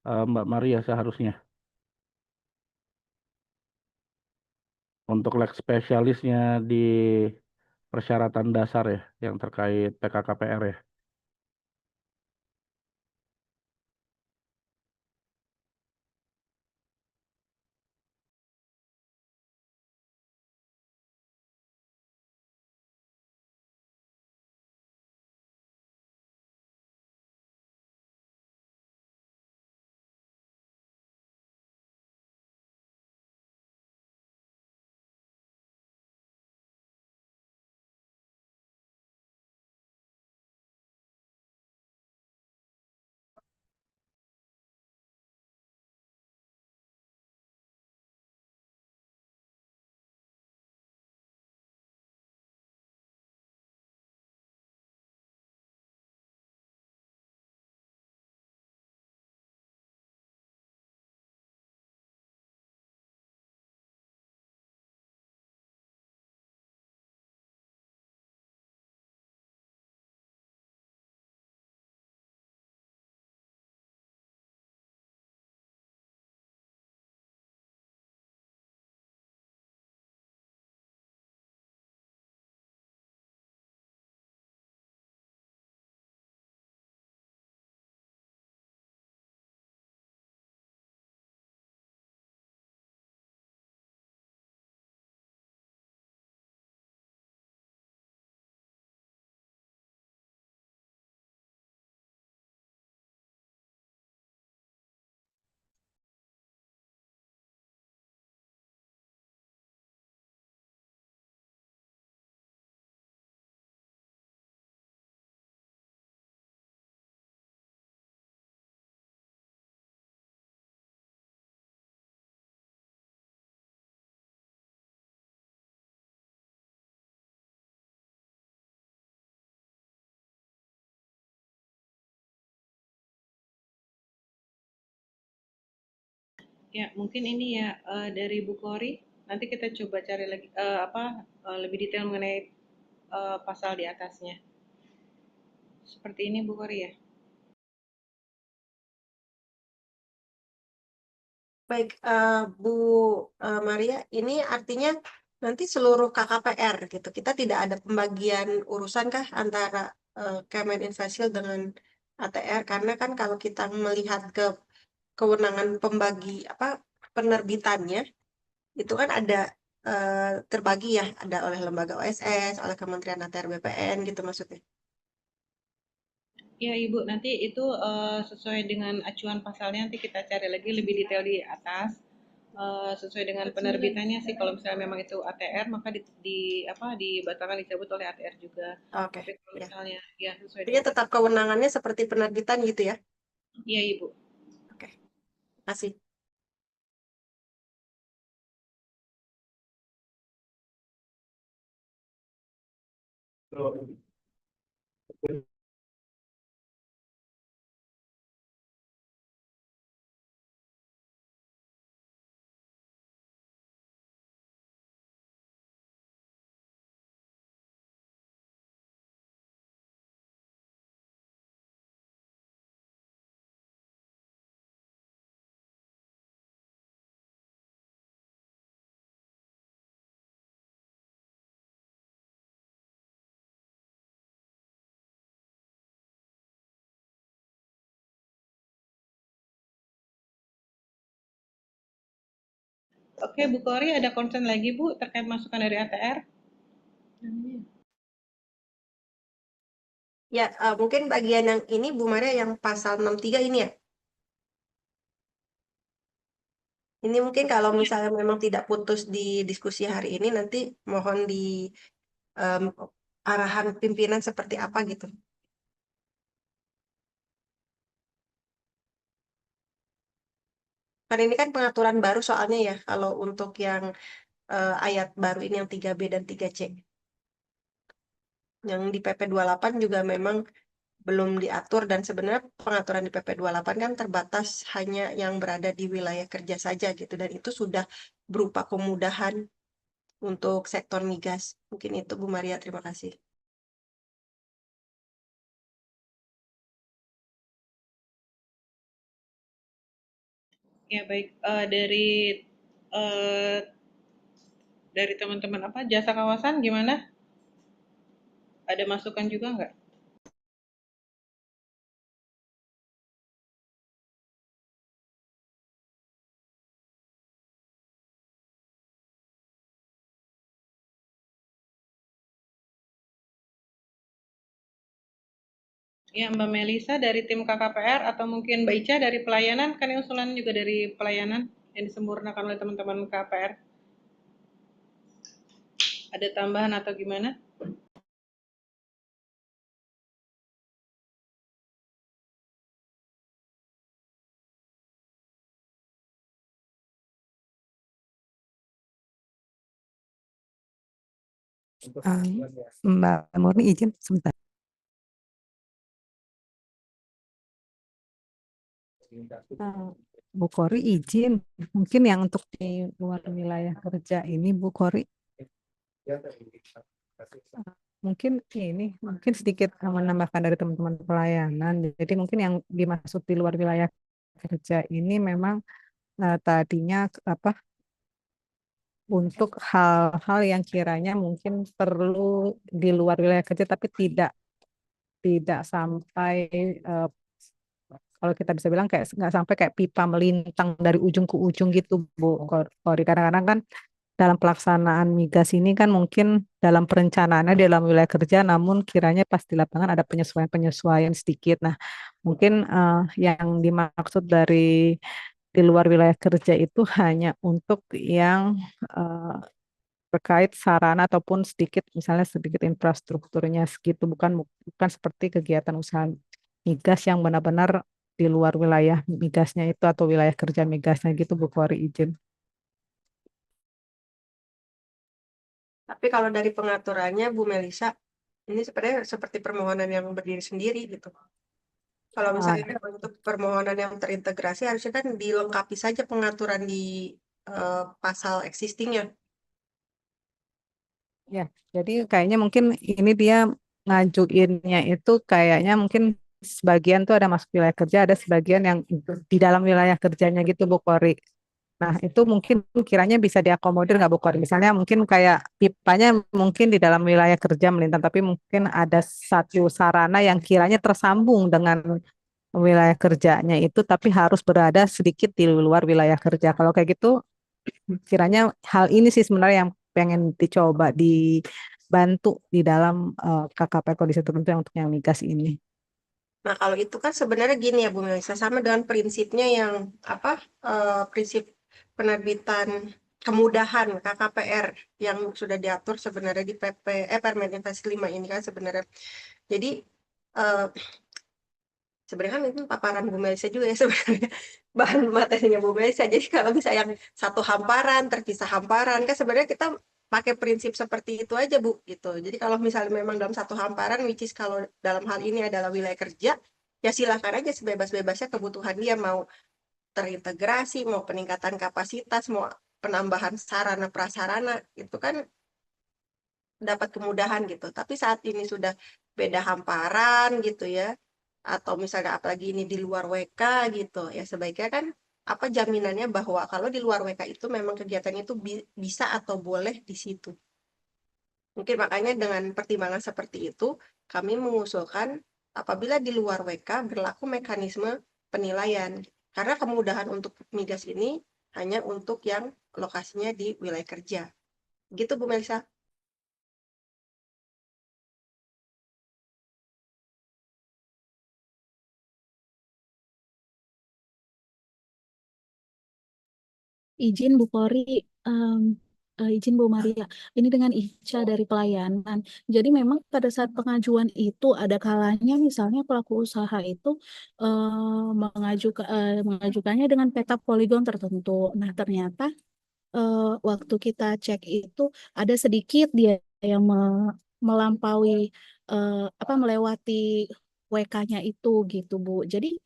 Mbak Maria seharusnya. Untuk leg spesialisnya di persyaratan dasar ya, yang terkait PKKPR ya. Ya, mungkin ini ya dari Bu Kori. Nanti kita coba cari lagi lebih detail mengenai pasal di atasnya. Seperti ini Bu Kori ya. Baik, Bu Maria, ini artinya nanti seluruh KKPR gitu. Kita tidak ada pembagian urusan kah antara Kemeninvestil dengan ATR, karena kan kalau kita melihat ke kewenangan pembagi penerbitannya itu kan ada terbagi ya, ada oleh lembaga OSS, oleh Kementerian ATR BPN gitu maksudnya. Ya Ibu, nanti itu sesuai dengan acuan pasalnya nanti kita cari lagi lebih detail di atas. Sesuai dengan penerbitannya sih, kalau misalnya memang itu ATR maka dibatalkan, dicabut oleh ATR juga. Oke, Tapi kalau ya. misalnya ya sesuai Artinya dengan tetap kewenangannya seperti penerbitan gitu ya. iya Ibu. Oke, kasih. Oke Bu Kori, ada concern lagi Bu terkait masukan dari ATR? Ya, mungkin bagian yang ini Bu Maria yang pasal 63 ini ya. Ini mungkin kalau misalnya memang tidak putus di diskusi hari ini, nanti mohon di em, arahan pimpinan seperti apa gitu. Kan ini kan pengaturan baru soalnya ya, kalau untuk yang ayat baru ini yang 3B dan 3C. Yang di PP 28 juga memang belum diatur, dan sebenarnya pengaturan di PP 28 kan terbatas hanya yang berada di wilayah kerja saja gitu, dan itu sudah berupa kemudahan untuk sektor migas. Mungkin itu Bu Maria, terima kasih. Ya baik, eh, dari teman-teman jasa kawasan gimana? Ada masukan juga nggak? Ya Mbak Melisa dari tim KKPR atau mungkin Mbak Ica dari pelayanan, kan ini usulan juga dari pelayanan yang disempurnakan oleh teman-teman KPR. Ada tambahan atau gimana? Mbak Murni izin sebentar. Bu Kori izin, mungkin yang untuk di luar wilayah kerja ini Bu Kori mungkin sedikit menambahkan dari teman-teman pelayanan. Jadi mungkin yang dimaksud di luar wilayah kerja ini memang tadinya untuk hal-hal yang kiranya mungkin perlu di luar wilayah kerja tapi tidak sampai kalau kita bisa bilang kayak nggak sampai kayak pipa melintang dari ujung ke ujung gitu Bu Kori. Kadang-kadang kan dalam pelaksanaan migas ini kan mungkin dalam perencanaannya dalam wilayah kerja, namun kiranya pas di lapangan ada penyesuaian-penyesuaian sedikit. Nah, mungkin yang dimaksud dari di luar wilayah kerja itu hanya untuk yang eh, terkait sarana ataupun misalnya sedikit infrastrukturnya segitu, bukan seperti kegiatan usaha migas yang benar-benar di luar wilayah migasnya itu atau wilayah kerja migasnya gitu Bu Kori izin. Tapi kalau dari pengaturannya Bu Melisa, ini sebenarnya seperti permohonan yang berdiri sendiri gitu. Kalau Ah, misalnya untuk permohonan yang terintegrasi harusnya kan dilengkapi saja pengaturan di pasal existingnya. ya, jadi kayaknya mungkin ini dia ngajuinnya itu kayaknya mungkin sebagian tuh ada masuk wilayah kerja, ada sebagian yang di dalam wilayah kerjanya gitu Bu Kori. Nah, itu mungkin kiranya bisa diakomodir nggak Bu Kori? Misalnya mungkin kayak pipanya mungkin di dalam wilayah kerja melintang, tapi mungkin ada satu sarana yang kiranya tersambung dengan wilayah kerjanya itu, tapi harus berada sedikit di luar wilayah kerja. Kalau kayak gitu, kiranya hal ini sih sebenarnya yang pengen dicoba dibantu di dalam KKP kondisi tertentu yang untuk yang migas ini. Nah, kalau itu kan sebenarnya gini ya Bu Melisa, sama dengan prinsipnya yang apa prinsip penerbitan kemudahan KKPR yang sudah diatur sebenarnya di Permen Invest 5 ini kan sebenarnya. Jadi eh, sebenarnya kan itu paparan Bu Melisa juga ya sebenarnya bahan materinya Bu Melisa. Jadi kalau bisa yang satu hamparan terpisah hamparan kan sebenarnya kita pakai prinsip seperti itu aja Bu gitu. Jadi kalau misalnya memang dalam satu hamparan, which is kalau dalam hal ini adalah wilayah kerja, ya silakan aja sebebas-bebasnya kebutuhan dia mau terintegrasi, mau peningkatan kapasitas, mau penambahan sarana prasarana itu kan dapat kemudahan gitu. Tapi saat ini sudah beda hamparan gitu ya, atau misalnya apalagi ini di luar WK gitu, ya sebaiknya kan apa jaminannya bahwa kalau di luar WK itu memang kegiatannya itu bisa atau boleh di situ. Mungkin makanya dengan pertimbangan seperti itu, kami mengusulkan apabila di luar WK berlaku mekanisme penilaian. Karena kemudahan untuk migas ini hanya untuk yang lokasinya di wilayah kerja. Gitu Bu Melisa. Izin Bu Kori, em, izin Bu Maria. Ini dengan Ica dari pelayanan. Jadi memang pada saat pengajuan itu ada kalanya misalnya pelaku usaha itu mengajukannya dengan peta poligon tertentu. Nah ternyata waktu kita cek itu ada sedikit dia yang melampaui melewati WK-nya itu gitu Bu. Jadi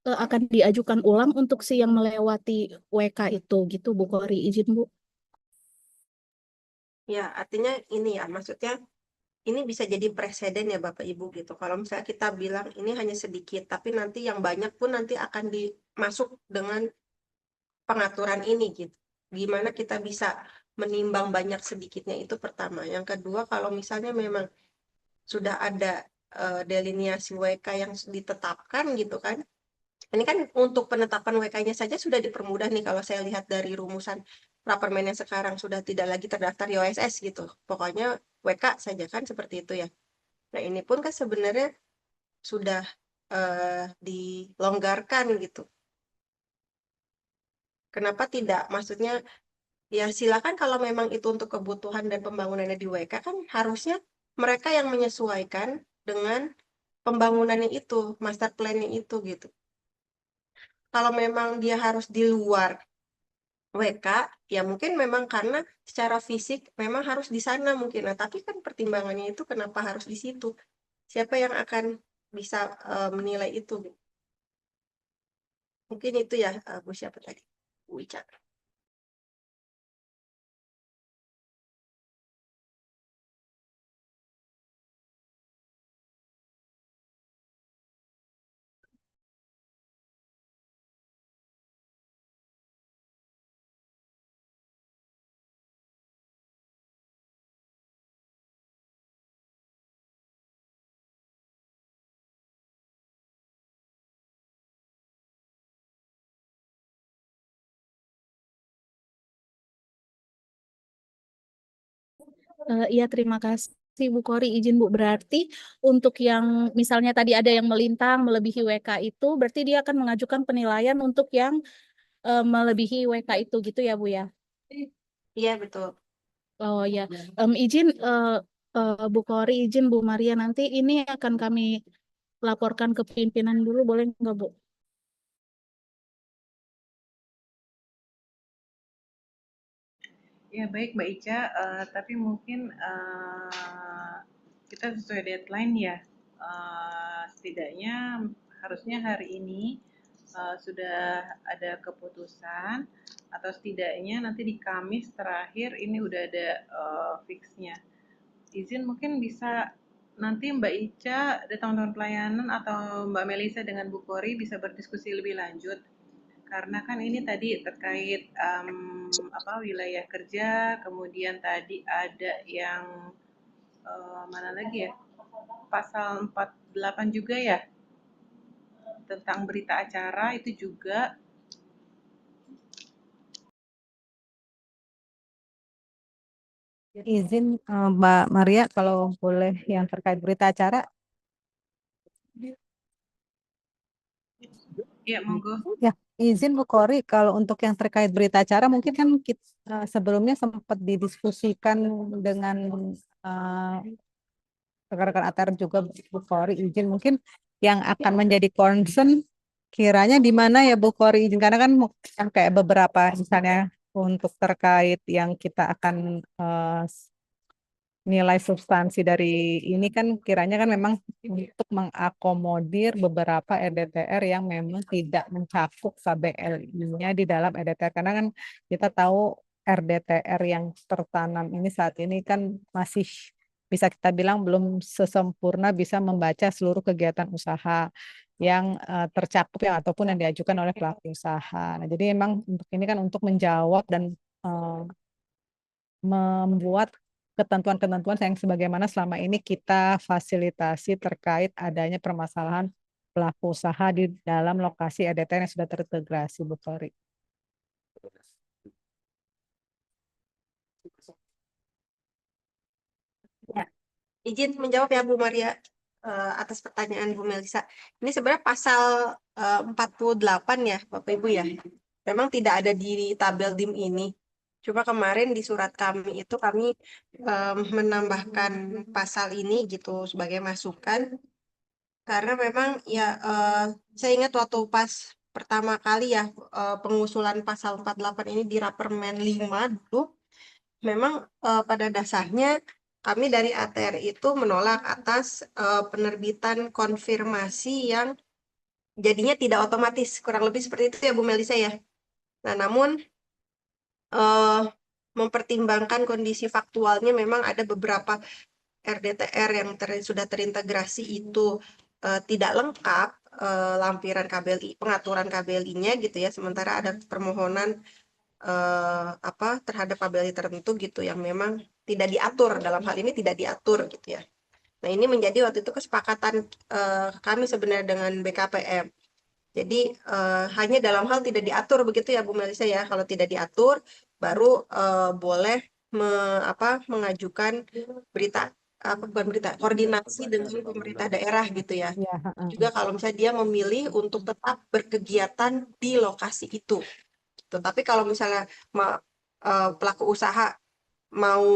akan diajukan ulang untuk si yang melewati WK itu gitu Bu Kori, izin Bu. Ya, artinya ini ya, maksudnya ini bisa jadi presiden ya Bapak Ibu gitu. Kalau misalnya kita bilang ini hanya sedikit, tapi nanti yang banyak pun nanti akan dimasuk dengan pengaturan ini gitu. Gimana kita bisa menimbang banyak sedikitnya itu pertama. Yang kedua, kalau misalnya memang sudah ada deliniasi WK yang ditetapkan gitu kan. Ini kan untuk penetapan WK-nya saja sudah dipermudah nih kalau saya lihat dari rumusan Rapermen yang sekarang sudah tidak lagi terdaftar di OSS gitu. Pokoknya WK saja kan seperti itu ya. Nah, ini pun kan sebenarnya sudah dilonggarkan gitu. Kenapa tidak? Maksudnya ya silakan kalau memang itu untuk kebutuhan dan pembangunannya di WK kan harusnya mereka yang menyesuaikan dengan pembangunannya itu, master plan-nya itu gitu. Kalau memang dia harus di luar WK, ya mungkin memang karena secara fisik memang harus di sana mungkin. Nah, tapi kan pertimbangannya itu kenapa harus di situ? Siapa yang akan bisa menilai itu? Mungkin itu ya, Bu siapa tadi? Bu Ica. Iya, terima kasih Bu Kori, izin Bu. Berarti untuk yang misalnya tadi ada yang melintang melebihi WK itu, berarti dia akan mengajukan penilaian untuk yang melebihi WK itu gitu ya Bu ya? Iya, betul. Oh ya, izin Bu Kori, izin Bu Maria, nanti ini akan kami laporkan ke pimpinan dulu, boleh nggak Bu? Ya baik Mbak Ica, tapi mungkin kita sesuai deadline ya, setidaknya harusnya hari ini sudah ada keputusan atau setidaknya nanti di Kamis terakhir ini udah ada fixnya. Izin mungkin bisa nanti Mbak Ica dari teman-teman pelayanan atau Mbak Melisa dengan Bu Kori bisa berdiskusi lebih lanjut karena kan ini tadi terkait wilayah kerja, kemudian tadi ada yang mana lagi ya, pasal 48 juga ya tentang berita acara itu juga. Izin Mbak Maria kalau boleh yang terkait berita acara. Ya, monggo. Ya, izin Bu Kori, kalau untuk yang terkait berita acara mungkin kan kita sebelumnya sempat didiskusikan dengan rekan-rekan ATR juga Bu Kori, izin mungkin yang akan menjadi concern kiranya di mana ya Bu Kori, izin karena kan yang kayak beberapa misalnya untuk terkait yang kita akan nilai substansi dari ini kan kiranya kan memang untuk mengakomodir beberapa RDTR yang memang tidak mencakup KBLI-nya di dalam RDTR karena kan kita tahu RDTR yang tertanam ini saat ini kan masih bisa kita bilang belum sesempurna bisa membaca seluruh kegiatan usaha yang tercakup yang ataupun yang diajukan oleh pelaku usaha. Nah, jadi memang untuk ini kan untuk menjawab dan membuat ketentuan-ketentuan yang sebagaimana selama ini kita fasilitasi terkait adanya permasalahan pelaku usaha di dalam lokasi EDTR yang sudah terintegrasi, Bu Kori. Ya, izin menjawab ya Bu Maria atas pertanyaan Bu Melisa. Ini sebenarnya pasal 48 ya Bapak Ibu ya. Memang tidak ada di tabel DIM ini. Cuma kemarin di surat kami itu kami menambahkan pasal ini gitu sebagai masukan. Karena memang ya saya ingat waktu pas pertama kali ya pengusulan pasal 48 ini di Rapermen 5 dulu. Memang pada dasarnya kami dari ATR itu menolak atas penerbitan konfirmasi yang jadinya tidak otomatis. Kurang lebih seperti itu ya Bu Melisa ya. Nah, namun mempertimbangkan kondisi faktualnya memang ada beberapa RDTR yang sudah terintegrasi itu tidak lengkap lampiran KBLI, pengaturan KBLI-nya gitu ya. Sementara ada permohonan terhadap KBLI tertentu gitu yang memang tidak diatur, dalam hal ini tidak diatur gitu ya. Nah, ini menjadi waktu itu kesepakatan kami sebenarnya dengan BKPM. Jadi hanya dalam hal tidak diatur begitu ya Bu Melisa ya. Kalau tidak diatur baru boleh mengajukan berita bukan berita koordinasi dengan pemerintah daerah gitu ya. Ya, Juga kalau misalnya dia memilih untuk tetap berkegiatan di lokasi itu. Tetapi kalau misalnya pelaku usaha mau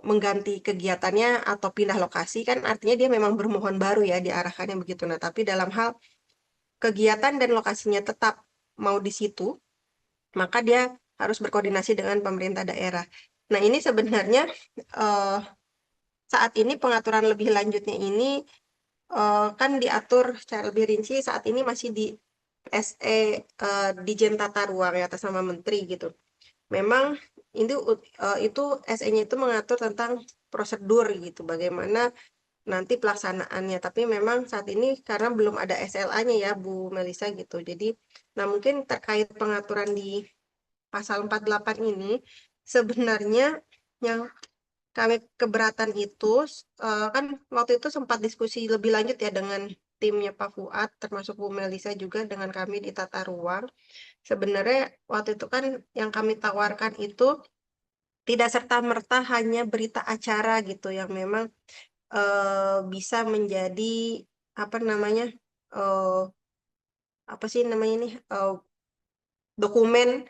mengganti kegiatannya atau pindah lokasi kan artinya dia memang bermohon baru ya diarahkannya begitu. Nah, tapi dalam hal kegiatan dan lokasinya tetap mau di situ, maka dia harus berkoordinasi dengan pemerintah daerah. Nah, ini sebenarnya saat ini pengaturan lebih lanjutnya ini kan diatur secara lebih rinci saat ini masih di SE Dijen Tata Ruang ya atas nama Menteri gitu. Memang itu SE-nya itu mengatur tentang prosedur gitu, bagaimana nanti pelaksanaannya. Tapi memang saat ini karena belum ada SLA-nya ya Bu Melisa gitu. Jadi, nah mungkin terkait pengaturan di pasal 48 ini sebenarnya yang kami keberatan itu kan waktu itu sempat diskusi lebih lanjut ya dengan timnya Pak Fuad termasuk Bu Melisa juga dengan kami di Tata Ruang. Sebenarnya waktu itu kan yang kami tawarkan itu tidak serta-merta hanya berita acara gitu yang memang bisa menjadi dokumen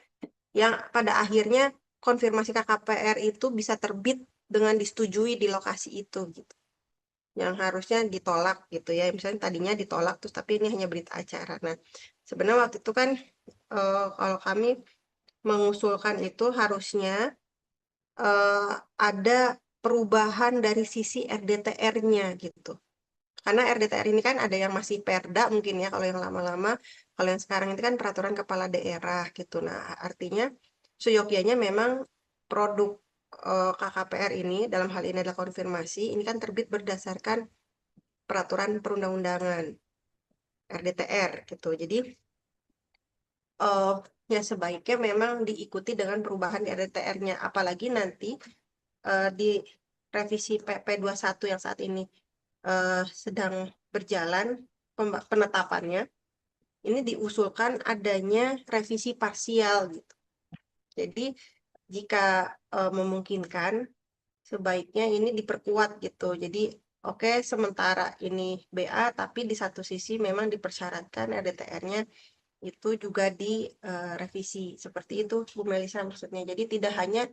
yang pada akhirnya konfirmasi KKPR itu bisa terbit dengan disetujui di lokasi itu gitu. Yang harusnya ditolak gitu ya. Misalnya tadinya ditolak terus tapi ini hanya berita acara. Nah, sebenarnya waktu itu kan kalau kami mengusulkan itu harusnya ada perubahan dari sisi RDTR-nya gitu. Karena RDTR ini kan ada yang masih perda mungkin ya kalau yang lama-lama, kalau yang sekarang ini kan peraturan kepala daerah gitu. Nah, artinya seyogyanya memang produk KKPR ini dalam hal ini adalah konfirmasi, ini kan terbit berdasarkan peraturan perundang-undangan RDTR gitu. Jadi ya sebaiknya memang diikuti dengan perubahan di RDTR-nya, apalagi nanti di revisi PP 21 yang saat ini sedang berjalan penetapannya, ini diusulkan adanya revisi parsial gitu. Jadi jika memungkinkan, sebaiknya ini diperkuat gitu. Jadi oke, sementara ini BA, tapi di satu sisi memang dipersyaratkan RDTR-nya itu juga direvisi. Seperti itu Bu Melisa maksudnya. Jadi tidak hanya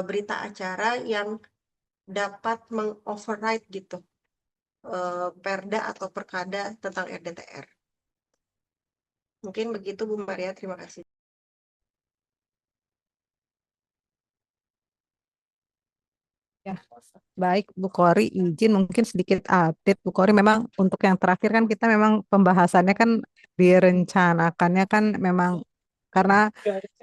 berita acara yang dapat meng-override gitu perda atau perkada tentang RDTR. Mungkin begitu Bu Maria, terima kasih. Ya, baik Bu Kori, izin mungkin sedikit update Bu Kori. Memang untuk yang terakhir kan kita memang pembahasannya kan direncanakannya kan memang karena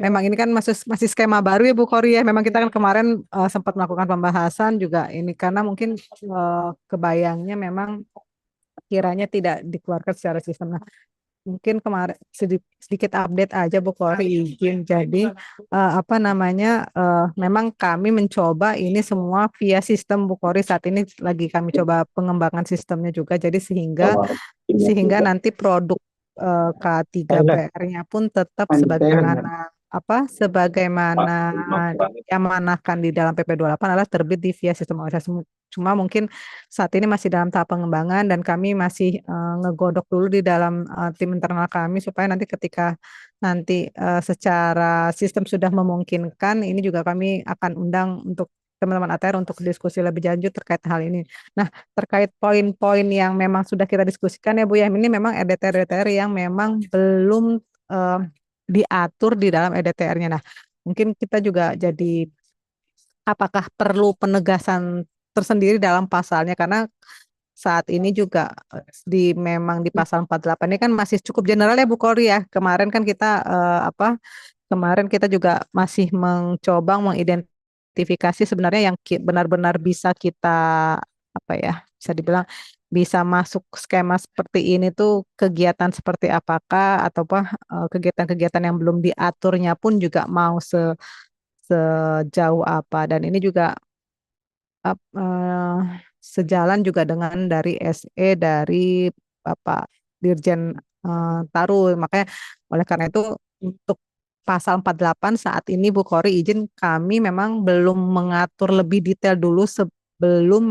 memang ini kan masih skema baru ya Bu Kori ya. Memang kita kan kemarin sempat melakukan pembahasan juga ini karena mungkin kebayangnya memang kiranya tidak dikeluarkan secara sistem. Nah, mungkin kemarin sedikit update aja Bu Kori izin. Jadi apa namanya memang kami mencoba ini semua via sistem Bu Kori, saat ini lagi kami coba pengembangan sistemnya juga. Jadi sehingga nanti produk K3PR-nya pun tetap sebagaimana diamanahkan di dalam PP 28 adalah terbit di via sistem organisasi. Cuma mungkin saat ini masih dalam tahap pengembangan dan kami masih ngegodok dulu di dalam tim internal kami supaya nanti ketika secara sistem sudah memungkinkan, ini juga kami akan undang untuk teman-teman ATR untuk diskusi lebih lanjut terkait hal ini. Nah, terkait poin-poin yang memang sudah kita diskusikan ya Bu ya, ini memang RDTR yang memang belum diatur di dalam RDTR-nya. Nah, mungkin kita juga jadi apakah perlu penegasan tersendiri dalam pasalnya, karena saat ini juga memang di pasal 48 ini kan masih cukup general ya Bu Kori ya. Kemarin kan kita kemarin kita juga masih mencoba mengidentifikasi sebenarnya yang benar-benar bisa kita bisa dibilang bisa masuk skema seperti ini tuh kegiatan seperti apakah atau kegiatan-kegiatan yang belum diaturnya pun juga mau sejauh apa, dan ini juga sejalan juga dengan dari SE dari Bapak Dirjen Taru. Makanya oleh karena itu untuk pasal 48 saat ini Bu Kori izin kami memang belum mengatur lebih detail dulu sebelum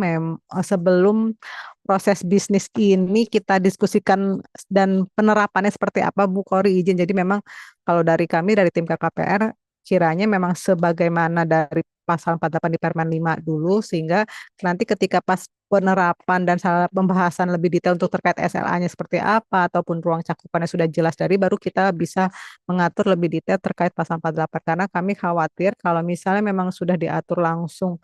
proses bisnis ini kita diskusikan dan penerapannya seperti apa Bu Kori izin. Jadi memang kalau dari kami dari tim KKPR kiranya memang sebagaimana dari pasal 48 di Permen 5 dulu, sehingga nanti ketika pas penerapan dan pembahasan lebih detail untuk terkait SLA-nya seperti apa ataupun ruang cakupannya sudah jelas baru kita bisa mengatur lebih detail terkait pasal 48, karena kami khawatir kalau misalnya memang sudah diatur langsung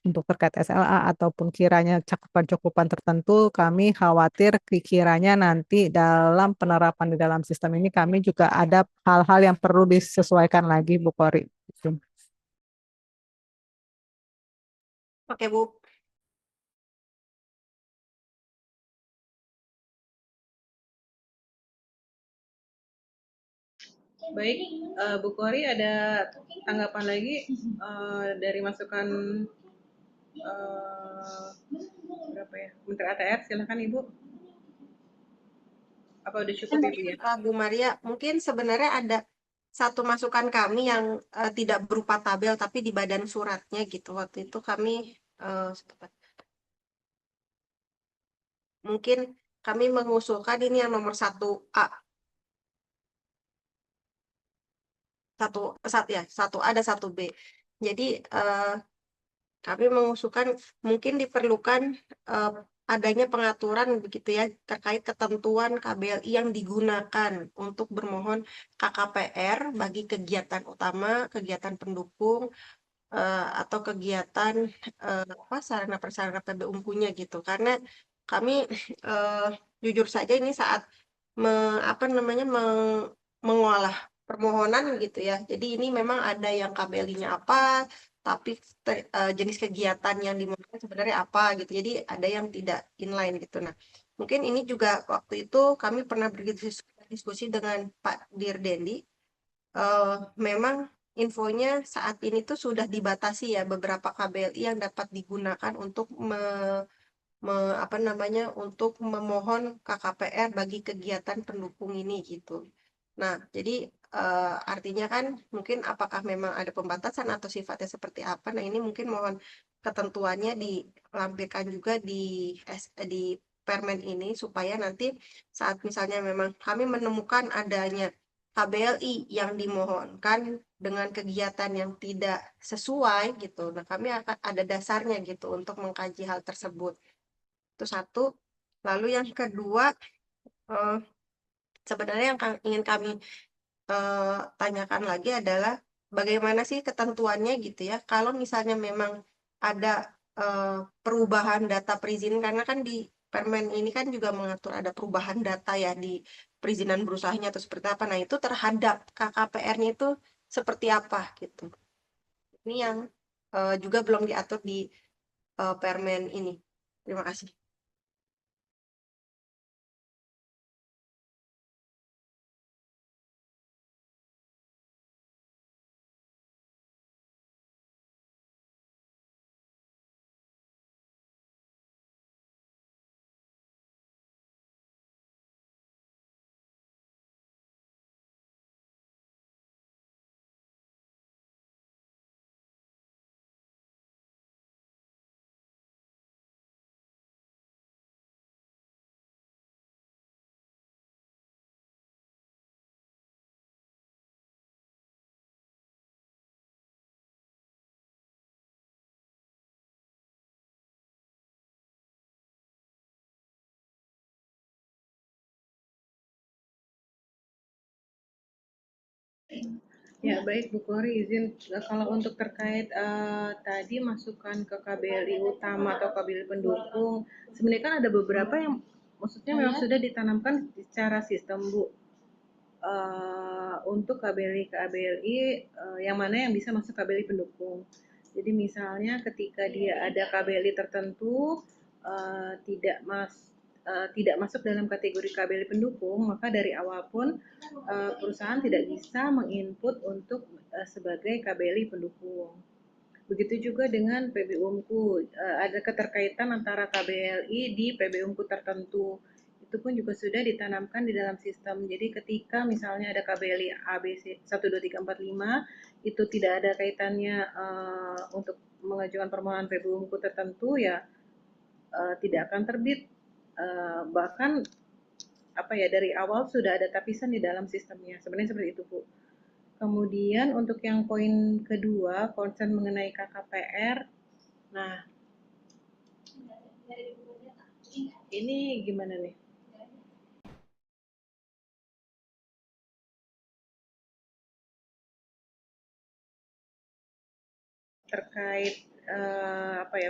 untuk terkait SLA ataupun kiranya cakupan-cakupan tertentu, kami khawatir kiranya nanti dalam penerapan di dalam sistem ini kami juga ada hal-hal yang perlu disesuaikan lagi Bu Kori. Oke Bu. Baik, Bu Kori ada tanggapan lagi dari masukan berapa ya? Menteri ATR, silakan Ibu. Apa udah cukup Ibu ya? Bu Maria, mungkin sebenarnya ada satu masukan kami yang tidak berupa tabel tapi di badan suratnya gitu. Waktu itu kami mungkin kami mengusulkan ini yang nomor 1A. 1A ada 1B. Jadi kami mengusulkan mungkin diperlukan adanya pengaturan begitu ya terkait ketentuan KBLI yang digunakan untuk bermohon KKPR bagi kegiatan utama, kegiatan pendukung, atau kegiatan apa sarana prasarana PBUMK-nya gitu. Karena kami jujur saja ini saat apa namanya mengolah permohonan gitu ya. Jadi ini memang ada yang KBLI-nya apa, tapi jenis kegiatan yang dimaukan sebenarnya apa gitu. Jadi ada yang tidak inline gitu. Nah, mungkin ini juga waktu itu kami pernah berdiskusi dengan Pak Dirdendi. Memang infonya saat ini tuh sudah dibatasi ya beberapa KBLI yang dapat digunakan untuk apa namanya untuk memohon KKPR bagi kegiatan pendukung ini gitu. Nah, jadi artinya kan mungkin apakah memang ada pembatasan atau sifatnya seperti apa? Nah, ini mungkin mohon ketentuannya dilampirkan juga di Permen ini supaya nanti saat misalnya memang kami menemukan adanya KBLI yang dimohonkan dengan kegiatan yang tidak sesuai gitu. Nah, kami akan ada dasarnya gitu untuk mengkaji hal tersebut. Itu satu. Lalu yang kedua, eh, sebenarnya yang ingin kami tanyakan lagi adalah bagaimana sih ketentuannya gitu ya. Kalau misalnya memang ada perubahan data perizinan, karena kan di Permen ini kan juga mengatur ada perubahan data ya di perizinan berusahanya atau seperti apa. Nah, itu terhadap KKPR-nya itu seperti apa gitu. Ini yang juga belum diatur di Permen ini. Terima kasih. Ya, baik Bu Kori, izin kalau untuk terkait tadi masukan ke KBLI utama atau KBLI pendukung, sebenarnya kan ada beberapa yang maksudnya memang sudah ditanamkan secara sistem Bu. Untuk KBLI yang mana yang bisa masuk KBLI pendukung. Jadi misalnya ketika dia ada KBLI tertentu tidak masuk dalam kategori KBLI pendukung, maka dari awal pun perusahaan tidak bisa menginput untuk sebagai KBLI pendukung. Begitu juga dengan PBUMKU, ada keterkaitan antara KBLI di PBUMKU tertentu. Itu pun juga sudah ditanamkan di dalam sistem. Jadi ketika misalnya ada KBLI ABC 1, 2, 3, 4, 5, itu tidak ada kaitannya untuk mengajukan permohonan PBUMKU tertentu, ya tidak akan terbit. Bahkan dari awal sudah ada tapisan di dalam sistemnya. Sebenarnya seperti itu, Bu. Kemudian untuk yang poin kedua, concern mengenai KKPR. Nah, ini gimana nih? Terkait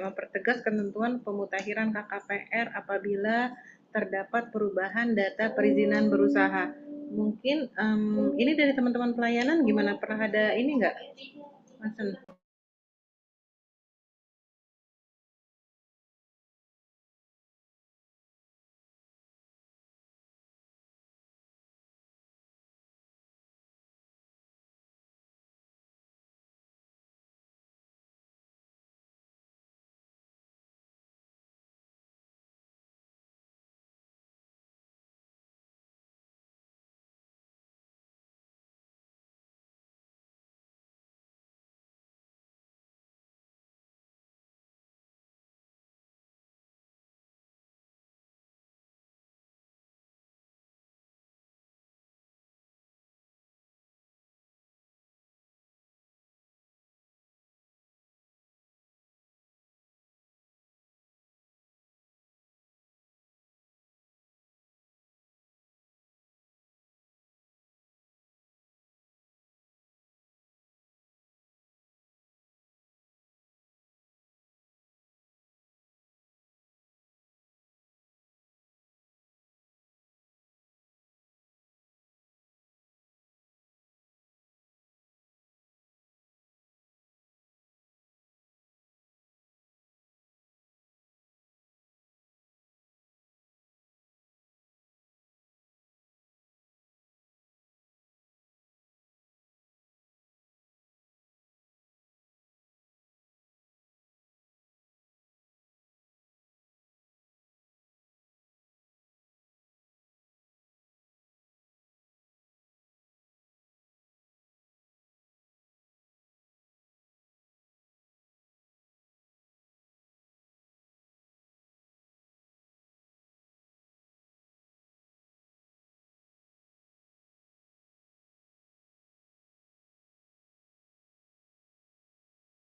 mempertegas ketentuan pemutakhiran KKPR apabila terdapat perubahan data perizinan berusaha. Mungkin ini dari teman-teman pelayanan gimana, pernah ada ini nggak, Mas?